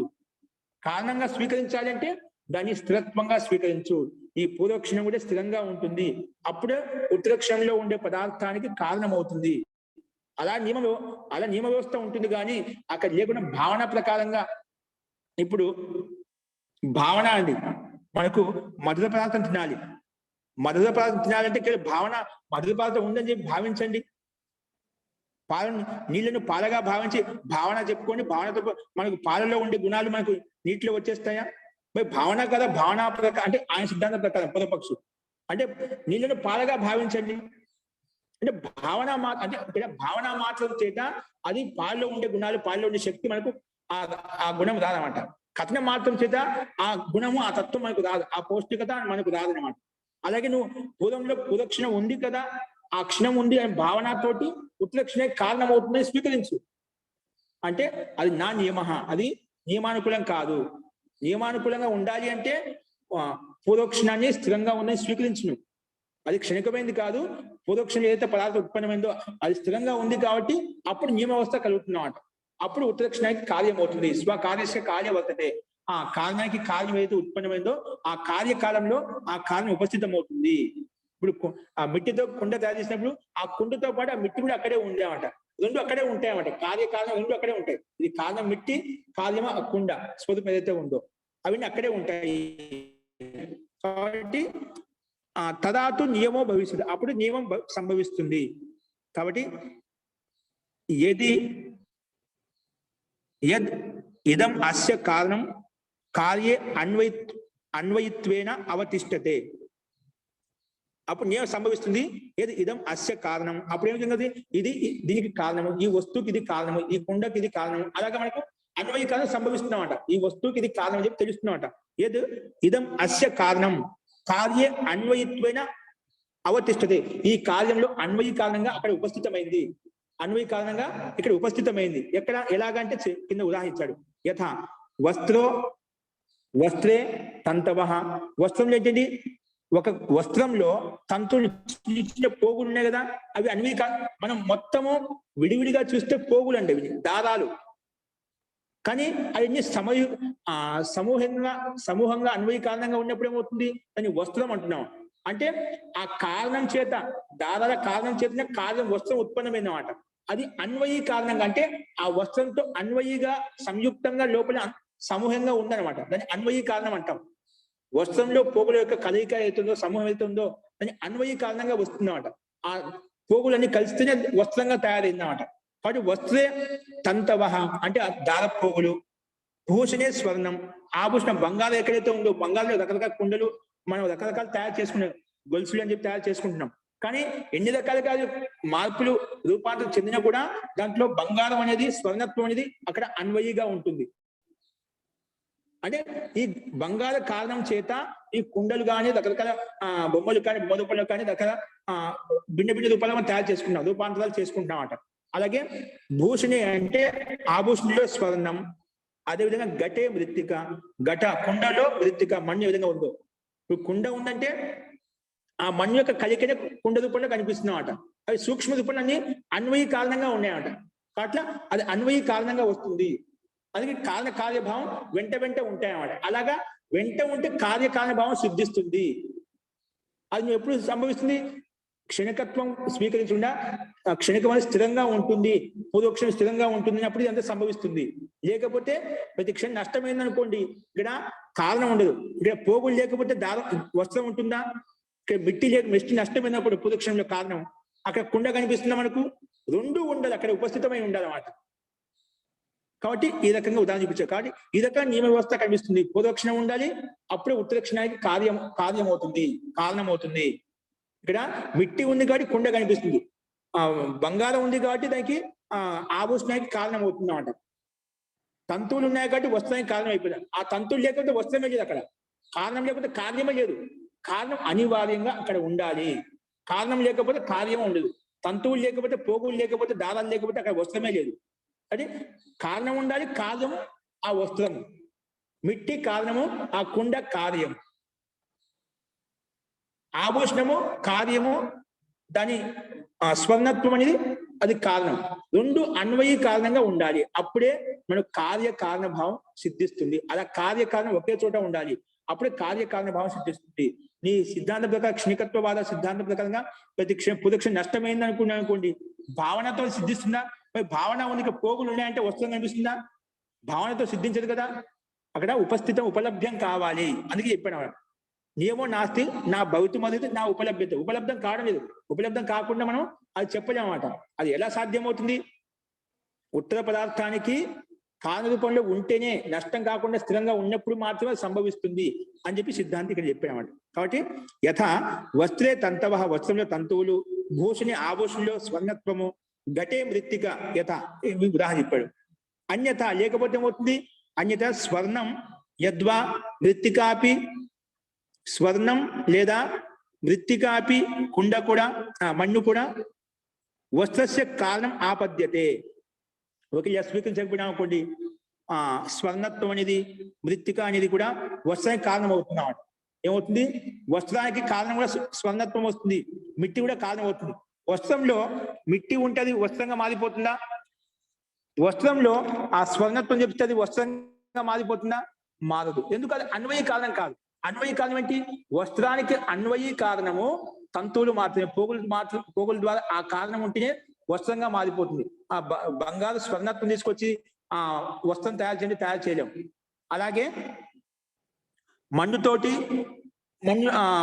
కారణంగా స్వీకరించాలి అంటే దాన్ని స్థిరత్వంగా స్వీకరించు. ఈ పూర్వక్షణం కూడా స్థిరంగా ఉంటుంది, అప్పుడే ఉత్తరక్షణంలో ఉండే పదార్థానికి కారణం అవుతుంది. అలా నియమ వ్యవస్థ ఉంటుంది. కానీ అక్కడ లేకుండా భావన ప్రకారంగా, ఇప్పుడు భావన అండి, మనకు మధుర పదార్థం తినాలి. మధుర పదార్థం తినాలంటే భావన మధుర పదార్థం ఉందని చెప్పి భావించండి. నీళ్లను పాలగా భావించి భావన చెప్పుకొని, భావనతో మనకు పాలలో ఉండే గుణాలు మనకు నీటిలో వచ్చేస్తాయా? మరి భావన కదా, భావన ప్రకారం అంటే ఆయన సిద్ధాంతం ప్రకారం పూర్వపక్షు అంటే నీళ్లను పాలగా భావించండి. అంటే భావన అంటే ఇక్కడ భావన మాత్రం చేత అది పాలలో ఉండే గుణాలు, పాలలో ఉండే శక్తి మనకు ఆ గుణం రాదనమాట. కథనం మాత్రం చేత ఆ గుణము, ఆ తత్వం మనకు రాదు, ఆ పౌష్టికత మనకు రాదనమాట. అలాగే నువ్వు పూర్వంలో పూర్వక్షణం ఉంది కదా, ఆ క్షణం ఉంది అనే భావనతోటి ఉత్తరక్షణే కారణం అవుతుందని స్వీకరించు. అంటే అది నా నియమ, అది నియమానుకూలం కాదు. నియమానుకూలంగా ఉండాలి అంటే పూర్వక్షణాన్ని స్థిరంగా ఉందని స్వీకరించును. అది క్షణికమైంది కాదు. పూర్వక్షణం ఏదైతే పదార్థం ఉత్పన్నమైందో అది స్థిరంగా ఉంది కాబట్టి అప్పుడు నియమ వ్యవస్థ కలుగుతున్నమాట. అప్పుడు ఉత్తరక్షణానికి కార్యం అవుతుంది. స్వకార్యస్య కార్య వర్తతే. ఆ కారణానికి కార్యం ఏదైతే ఉత్పన్నమైందో ఆ కార్యకాలంలో ఆ కారణం ఉపస్థితం అవుతుంది. ఇప్పుడు ఆ మిట్టితో కుండ తయారు చేసినప్పుడు ఆ కుండతో పాటు ఆ మిట్టి కూడా అక్కడే ఉండేమాట. రెండు అక్కడే ఉంటాయన్నమాట. కార్యకారణం రెండు అక్కడే ఉంటాయి. ఇది కారణం మిట్టి, కార్యమా ఆ కుండ స్వరూపం ఏదైతే ఉందో అవన్నీ అక్కడే ఉంటాయి. కాబట్టి తదాతు నియమో భవిష్యత్, అప్పుడు నియమం సంభవిస్తుంది. కాబట్టి ఇదం అస్య కారణం కార్యే అన్వయిత్వేన అవతిష్టతే. అప్పుడు నియమం సంభవిస్తుంది. ఏది ఇదం అస్య కారణం, అప్పుడు ఏమిటి? ఇది దీనికి కారణము, ఈ వస్తువుకి ఇది కారణము, ఈ కుండకి ఇది కారణము. అలాగే మనకు అన్వయీకరణ సంభవిస్తున్నమాట. ఈ వస్తువుకి ఇది కారణం అని చెప్పి తెలుస్తున్నమాట. ఏది ఇదం అస్య కారణం కార్యే అన్వయిత్వేన అవతిష్టతే. ఈ కార్యంలో అన్వయీ కారణంగా అక్కడ ఉపస్థితమైంది. అన్వయీ కారణంగా ఇక్కడ ఉపస్థితమైంది. ఎక్కడ, ఎలాగంటే కింద ఉదాహరించాడు. యథా వస్త్రే తంతవః. వస్త్రంలో ఏంటండి? ఒక వస్త్రంలో తంతులు చిన్న పోగులు ఉన్నాయి కదా, అవి అన్వయీ మనం మొత్తము విడివిడిగా చూస్తే పోగులు అండి, అవి దారాలు. కానీ అవన్నీ సమూహంగా అన్వయీ కారణంగా ఉన్నప్పుడు ఏమవుతుంది? దాన్ని వస్త్రం అంటున్నాం. అంటే ఆ కారణం చేత, దారాల కారణం చేతనే కార్యం వస్త్రం ఉత్పన్నమైనమాట. అది అన్వయీ కారణంగా, అంటే ఆ వస్త్రంతో అన్వయిగా సంయుక్తంగా లోపల సమూహంగా ఉందన్నమాట. దాన్ని అన్వయీ కారణం అంటాం. వస్త్రంలో పోగుల యొక్క కలయిక అవుతుందో, సమూహం అవుతుందో దాన్ని అన్వయీ కారణంగా వస్తుందన్నమాట. ఆ పోగులన్నీ కలిస్తేనే వస్త్రంగా తయారైందన్నమాట. కాబట్టి వస్త్రే తంతవః అంటే ఆ దార పోగులు. భూషణే స్వర్ణం, ఆభూషణం బంగారం ఎక్కడైతే ఉందో, బంగారంలో రకరకాల కుండలు మనం రకరకాలు తయారు చేసుకున్నాం, గొలుసులు అని చెప్పి తయారు చేసుకుంటున్నాం. కానీ ఎన్ని రకాలుగా మార్పులు రూపాంతరం చెందినా కూడా దాంట్లో బంగారం అనేది, స్వర్ణత్వం అనేది అక్కడ అన్వయిగా ఉంటుంది. అంటే ఈ బంగార కారణం చేత ఈ కుండలు కానీ, రకరకాల బొమ్మలు కానీ, బొమ్మ రూపంలో కానీ రకరకాల భిన్న రూపాలను తయారు చేసుకుంటున్నాం, రూపాంతరాలు చేసుకుంటున్నాం అట. అలాగే భూషణి అంటే ఆభూషణలో స్వర్ణం. అదేవిధంగా ఘటే మృత్తిక, ఘట కుండలో మృత్తిక, మన్ను ఏ విధంగా ఉందో. ఇప్పుడు కుండ ఉందంటే ఆ మన్ను యొక్క కలికనే కుండ రూపంలో కనిపిస్తున్నామట. అవి సూక్ష్మ రూపంలో అన్ని అన్వయీ కారణంగా ఉన్నాయట. అట్లా అది అన్వయీ కారణంగా వస్తుంది. అందుకే కారణ కార్యభావం వెంట ఉంటాయన్నమాట. అలాగా వెంట ఉంటే కార్యకారణభావం సిద్ధిస్తుంది. అది నువ్వు ఎప్పుడు సంభవిస్తుంది? క్షణికత్వం స్వీకరించకుండా క్షణికమైన స్థిరంగా ఉంటుంది, పూర్వక్షణం స్థిరంగా ఉంటుంది అప్పుడు ఇదంతా సంభవిస్తుంది. లేకపోతే ప్రతి క్షణం నష్టమైంది అనుకోండి, ఇక్కడ కారణం ఉండదు. ఇక్కడ పోగులు లేకపోతే దారం వస్త్రం ఉంటుందా? ఇక్కడ మెట్టి నష్టమైనప్పుడు పూర్వక్షణంలో కారణం, అక్కడ కుండ కనిపిస్తుందా మనకు? రెండు ఉండదు, అక్కడ ఉపస్థితమై ఉండాలన్నమాట. కాబట్టి ఈ రకంగా ఉదాహరణ చూపించారు. కాబట్టి ఈ రకంగా నియమ వ్యవస్థ కనిపిస్తుంది. పూర్వక్షణం ఉండాలి, అప్పుడే ఉత్తరక్షణానికి కార్యమవుతుంది, కారణమవుతుంది. ఇక్కడ మిట్టి ఉంది కాబట్టి కుండ కనిపిస్తుంది, బంగారం ఉంది కాబట్టి దానికి ఆభూషణానికి కారణం అవుతుంది అన్నమాట. తంతువులు ఉన్నాయి కాబట్టి వస్త్రానికి కారణం అయిపోయింది. ఆ తంతువులు లేకపోతే వస్త్రమే లేదు, అక్కడ కారణం లేకపోతే కార్యమే లేదు. కారణం అనివార్యంగా అక్కడ ఉండాలి, కారణం లేకపోతే కార్యం ఉండదు. తంతువులు లేకపోతే, పోగులు లేకపోతే, దారాలు లేకపోతే అక్కడ వస్త్రమే లేదు. అంటే కారణం ఉండాలి, కార్యము ఆ వస్త్రము. మిట్టి కారణము, ఆ కుండ కార్యం. ఆభూషణము కార్యము, దాని స్వర్ణత్వం అనేది అది కారణం. రెండు అన్వయీ కారణంగా ఉండాలి, అప్పుడే మనకు కార్యకారణ భావం సిద్ధిస్తుంది. అలా కార్యకారణం ఒకే చోట ఉండాలి, అప్పుడే కార్యకారణ భావం సిద్ధిస్తుంది. నీ సిద్ధాంత ప్రకారం, క్షణికత్వవాద సిద్ధాంత ప్రకారంగా ప్రతి పురుక్ష నష్టమైంది అనుకున్నాను అనుకోండి, భావనతో సిద్ధిస్తుందా? మరి భావన ఉంది, పోగులు ఉన్నాయంటే వస్త్రం కనిపిస్తుందా? భావనతో సిద్ధించదు కదా. అక్కడ ఉపస్థితం ఉపలభ్యం కావాలి. అందుకే చెప్పాను, నియమో నాస్తి నా భౌతికమది నా ఉపలభ్యత. ఉపలబ్ధం కావడం లేదు, ఉపలబ్ధం కాకుండా మనం అది చెప్పలేం అన్నమాట. అది ఎలా సాధ్యమవుతుంది? ఉత్తర పదార్థానికి కారణ రూపంలో ఉంటేనే, నష్టం కాకుండా స్థిరంగా ఉన్నప్పుడు మాత్రమే సంభవిస్తుంది అని చెప్పి సిద్ధాంతి ఇక్కడ చెప్పామన్నమాట. కాబట్టి యథా వస్త్రే తంతవ, వస్త్రంలో తంతువులు, భూషణి ఆభూషణలో స్వర్ణత్వము, ఘటే మృత్తిక యథ, ఉదాహరణ చెప్పాడు. అన్యథ లేకపోతే ఏమవుతుంది? అన్యథ స్వర్ణం యద్వా మృత్తికాపి, స్వర్ణం లేదా మృత్తికాపి, కుండ కూడా, మన్ను కూడా వస్త్రస్య కారణం ఆపద్యతే. ఒకవేళ స్వీకరించకపోయినా అనుకోండి, స్వర్ణత్వం అనేది, మృత్తిక అనేది కూడా వస్త్రానికి కారణం అవుతుంది అన్నమాట. ఏమవుతుంది? వస్త్రానికి కారణం కూడా స్వర్ణత్వం వస్తుంది, మిట్టి కూడా కారణం అవుతుంది. వస్త్రంలో మిట్టి ఉంటే అది వస్త్రంగా మారిపోతుందా? వస్త్రంలో ఆ స్వర్ణత్వం చెప్తే అది వస్త్రంగా మారిపోతుందా? మారదు. ఎందుకు? అది అన్వయ కారణం కాదు. అన్వయ కారణం ఏంటి? వస్త్రానికి అన్వయ కారణము తంతువులు మాత్రమే, పోగుల ద్వారా ఆ కారణం ఉంటేనే వస్త్రంగా మారిపోతుంది. ఆ బంగారు స్వర్ణత్వం తీసుకొచ్చి ఆ వస్త్రం తయారు చేయలేం. అలాగే మన్నుతోటి,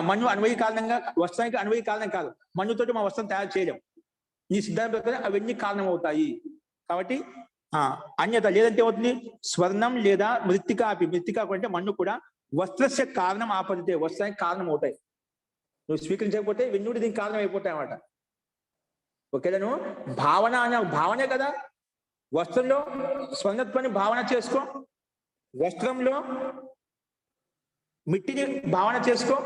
మన్ను అన్వయ కారణంగా, వస్త్రానికి అన్వయ కారణం కాదు, మన్నుతోటి మా వస్త్రం తయారు చేయలేం. ఈ సిద్ధాంత ప్రకారం అవన్నీ కారణం అవుతాయి. కాబట్టి అన్యత లేదంటే అవుతుంది స్వర్ణం లేదా మృత్తికాపి, మృత్తికా అంటే మన్ను కూడా వస్త్రస్య కారణం ఆపదితే, వస్త్రానికి కారణం అవుతాయి. నువ్వు స్వీకరించకపోతే వెన్నుడి దీనికి కారణం అయిపోతాయి అన్నమాట. ఒకవేళ నువ్వు భావనే కదా, వస్త్రంలో స్వర్ణత్వాన్ని భావన చేసుకో, వస్త్రంలో మిట్టిని భావన చేసుకో.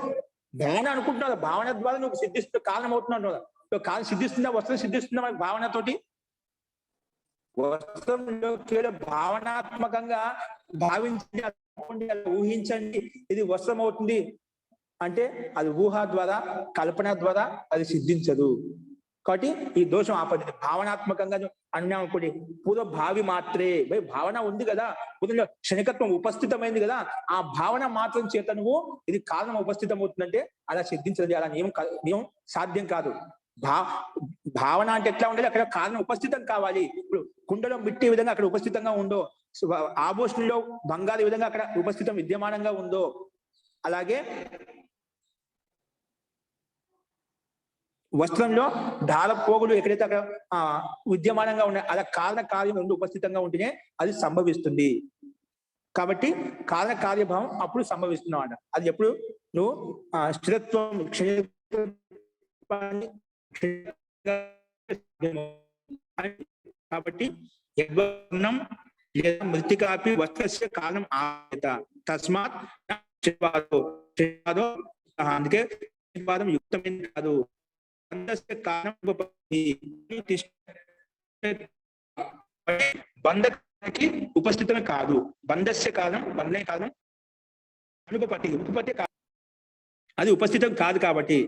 భావన అనుకుంటున్నావు, భావన ద్వారా నువ్వు కారణం అవుతున్నావు. కారణం సిద్ధిస్తుందా? వస్త్రం సిద్ధిస్తుందా మనకి భావనతోటి? వస్త్రంలో కేవలం భావనాత్మకంగా భావించండి, ఊహించండి ఇది వస్త్రం అవుతుంది అంటే అది ఊహ ద్వారా, కల్పన ద్వారా అది సిద్ధించదు. కాబట్టి ఈ దోషం ఆపదింది. భావనాత్మకంగా అన్నామనుకోండి, పూర్వ భావి మాత్రే, భావన ఉంది కదా, పూర్వంలో క్షణికత్వం ఉపస్థితమైంది కదా, ఆ భావన మాత్రం చేత నువ్వు ఇది కారణం ఉపస్థితం అవుతుందంటే అలా సిద్ధించదు. అలా నియమం సాధ్యం కాదు. భావన అంటే ఎట్లా ఉండాలి? అక్కడ కారణం ఉపస్థితం కావాలి. ఇప్పుడు కుండలో మిట్టి విధంగా అక్కడ ఉపస్థితంగా ఉందో, ఆభూషణంలో బంగారు విధంగా అక్కడ ఉపస్థితం విద్యమానంగా ఉందో, అలాగే వస్త్రంలో ధార పోగులు ఎక్కడైతే అక్కడ విద్యమానంగా ఉన్నాయి, అలా కారణ కార్యం రెండు ఉపస్థితంగా ఉంటేనే అది సంభవిస్తుంది. కాబట్టి కారణ కార్యభావం అప్పుడు సంభవిస్తున్నావు అన్న. అది ఎప్పుడు నువ్వు స్థిరత్వం కాబట్టి యద్వర్ణం లేదా మృత్తికాపి వస్త్రస్య కారణం ఆపద తస్మాత్ అందుకే యుక్తమైంది కాదు. బంధకానికి ఉపస్థితమే కాదు. బంధస్య కారణం, బంధనే కారణం అనుపపత్తి, ఉపపత్తి కాదు, అది ఉపస్థితం కాదు. కాబట్టి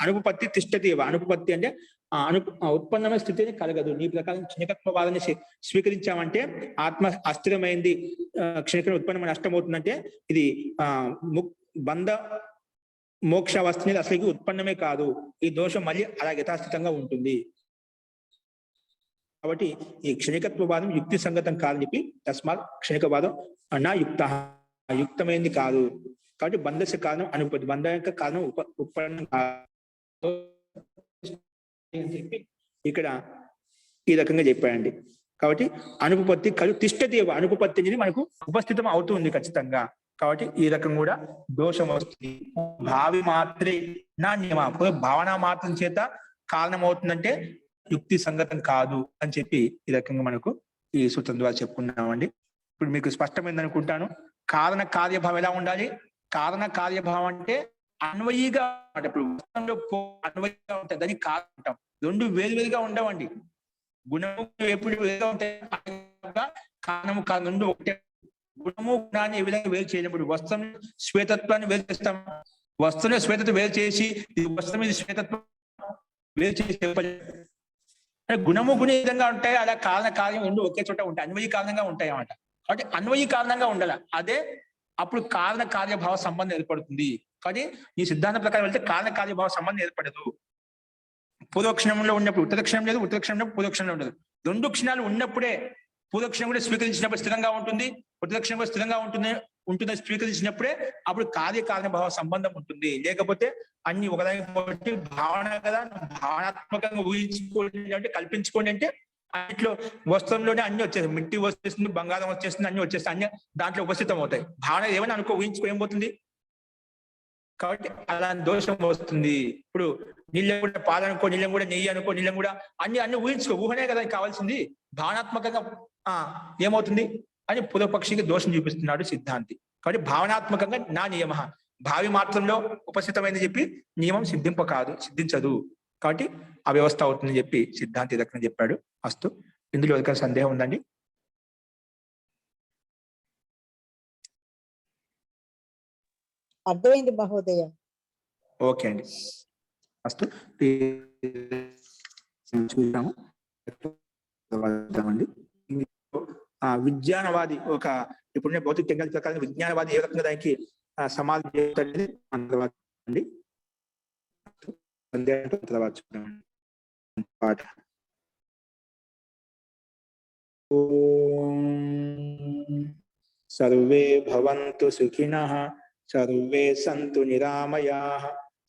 అనుపపత్తి తిష్టతి. అనుపపత్తి అంటే ఉత్పన్నమైన స్థితిని కలగదు. నీ ప్రకారం క్షణికత్వవాదాన్ని స్వీకరించామంటే ఆత్మ అస్థిరమైంది, క్షణిక ఉత్పన్నమైన నష్టమవుతుందంటే ఇది బంధ మోక్ష అవస్థ అసలు ఉత్పన్నమే కాదు. ఈ దోషం మళ్ళీ అలా యథాస్థితంగా ఉంటుంది. కాబట్టి ఈ క్షణికత్వవాదం యుక్తి సంగతం కాదని చెప్పి తస్మాత్ క్షణికవాదం నా యుక్తమైంది కాదు. కాబట్టి బంధస్య కారణం అనుపత్తి, బంధ యొక్క కారణం ఉత్పన్నం కాదు అని చెప్పి ఇక్కడ ఈ రకంగా చెప్పాడండి. కాబట్టి అనుపపత్తి కలు తిష్టతి అనుపపత్తి అనేది మనకు ఉపస్థితం అవుతుంది ఖచ్చితంగా. కాబట్టి ఈ రకం కూడా దోషం వస్తుంది. భావి మాత్రే నా నియమ భావన మాత్రం చేత కారణం అవుతుందంటే యుక్తి సంగతం కాదు అని చెప్పి ఈ రకంగా మనకు ఈ సూత్రం ద్వారా చెప్పుకున్నామండి. ఇప్పుడు మీకు స్పష్టమైంది అనుకుంటాను. కారణ కార్యభావం ఎలా ఉండాలి? కారణ కార్యభావం అంటే అన్వయిగా అంటే ఇప్పుడు అన్వయిగా ఉంటాయి, దానికి కారణం అంటాం. రెండు వేరువేరుగా ఉండవండి. గుణము ఎప్పుడు వేరుగా ఉంటాయి, కారణము కారణం రెండు ఒకటే. గుణము గుణాన్ని ఏ విధంగా వేరు చేయనప్పుడు వస్త్రం శ్వేతత్వాన్ని వేరు చేస్తాం. వస్త్రం శ్వేతత్వం వేరు చేసి వస్త్రం మీద శ్వేతత్వం వేరు చేసి గుణము గుణ విధంగా ఉంటాయి, అలా కారణ కార్యం రెండు ఒకే చోట ఉంటాయి, అన్వయి కారణంగా ఉంటాయి అన్నమాట. కాబట్టి అన్వయి కారణంగా ఉండాలి. అదే అప్పుడు కారణ కార్యభావ సంబంధం ఏర్పడుతుంది. కానీ ఈ సిద్ధాంతం ప్రకారం వెళ్తే కారణ కార్యభావ సంబంధం ఏర్పడదు. పూర్వక్షణంలో ఉన్నప్పుడు ఉత్తరక్షణం లేదు, ఉత్తరక్షణంలో పూర్వక్షణంలో ఉండదు. రెండు క్షణాలు ఉన్నప్పుడే పూర్వక్షణం కూడా స్వీకరించినప్పుడు స్థిరంగా ఉంటుంది, ఉత్తరక్షణం కూడా స్థిరంగా ఉంటుందని స్వీకరించినప్పుడే అప్పుడు కార్యకారణభావ సంబంధం ఉంటుంది. లేకపోతే అన్ని ఒకదానికి భావన కదా, భావనాత్మకంగా ఊహించుకోండి అంటే కల్పించుకోండి అంటే అన్నిట్లో వస్త్రంలోనే అన్ని వచ్చేస్తాయి. మిట్టి వచ్చేస్తుంది, బంగారం వచ్చేస్తుంది, అన్ని వచ్చేస్తాయి, అన్ని దాంట్లో ఉపస్థితం అవుతాయి. భావన ఏమైనా ఊహించుకో ఏం పోతుంది. కాబట్టి అలా దోషం వస్తుంది. ఇప్పుడు నీళ్ళం కూడా పాలనుకో, నీళ్ళం కూడా నెయ్యి అనుకో, నీళ్ళం కూడా అన్ని ఊహించుకో, ఊహనే కదా కావాల్సింది. భావనాత్మకంగా ఏమవుతుంది అని పూర్వపక్షికి దోషం చూపిస్తున్నాడు సిద్ధాంతి. కాబట్టి భావనాత్మకంగా నా నియమ భావి మాత్రంలో ఉపస్థితమైంది చెప్పి నియమం సిద్ధించదు. కాబట్టి ఆ వ్యవస్థ అవుతుందని చెప్పి సిద్ధాంతి దగ్గర చెప్పాడు. అస్తు. ఇందులో ఎవరికైనా సందేహం ఉందండి? అర్థమైంది మహోదయ. ఓకే అండి. అస్తు. చూద్దాము అండి. విజ్ఞానవాది ఒక ఇప్పుడున్న భౌతిక టెక్నాలజీ ప్రకారం విజ్ఞానవాది ఏ రకంగా దానికి సమాధానం చేస్తాడనేది అండి. తర్వాత పాట. సర్వే భవంతు సుఖినః, సర్వే సంతు నిరామయాః,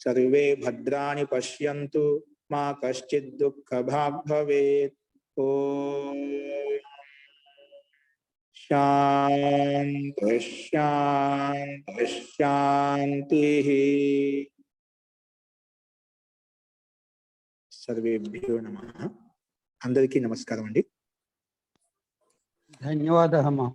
సర్వే భద్రాణి పశ్యంతు, మా కశ్చిద్ దుఃఖభాగ్ భవేత్. ఓం శాంతి శాంతి శాంతిః. సర్వేభ్యో నమః. అందరికీ నమస్కారం అండి. ధన్యవాదాలు.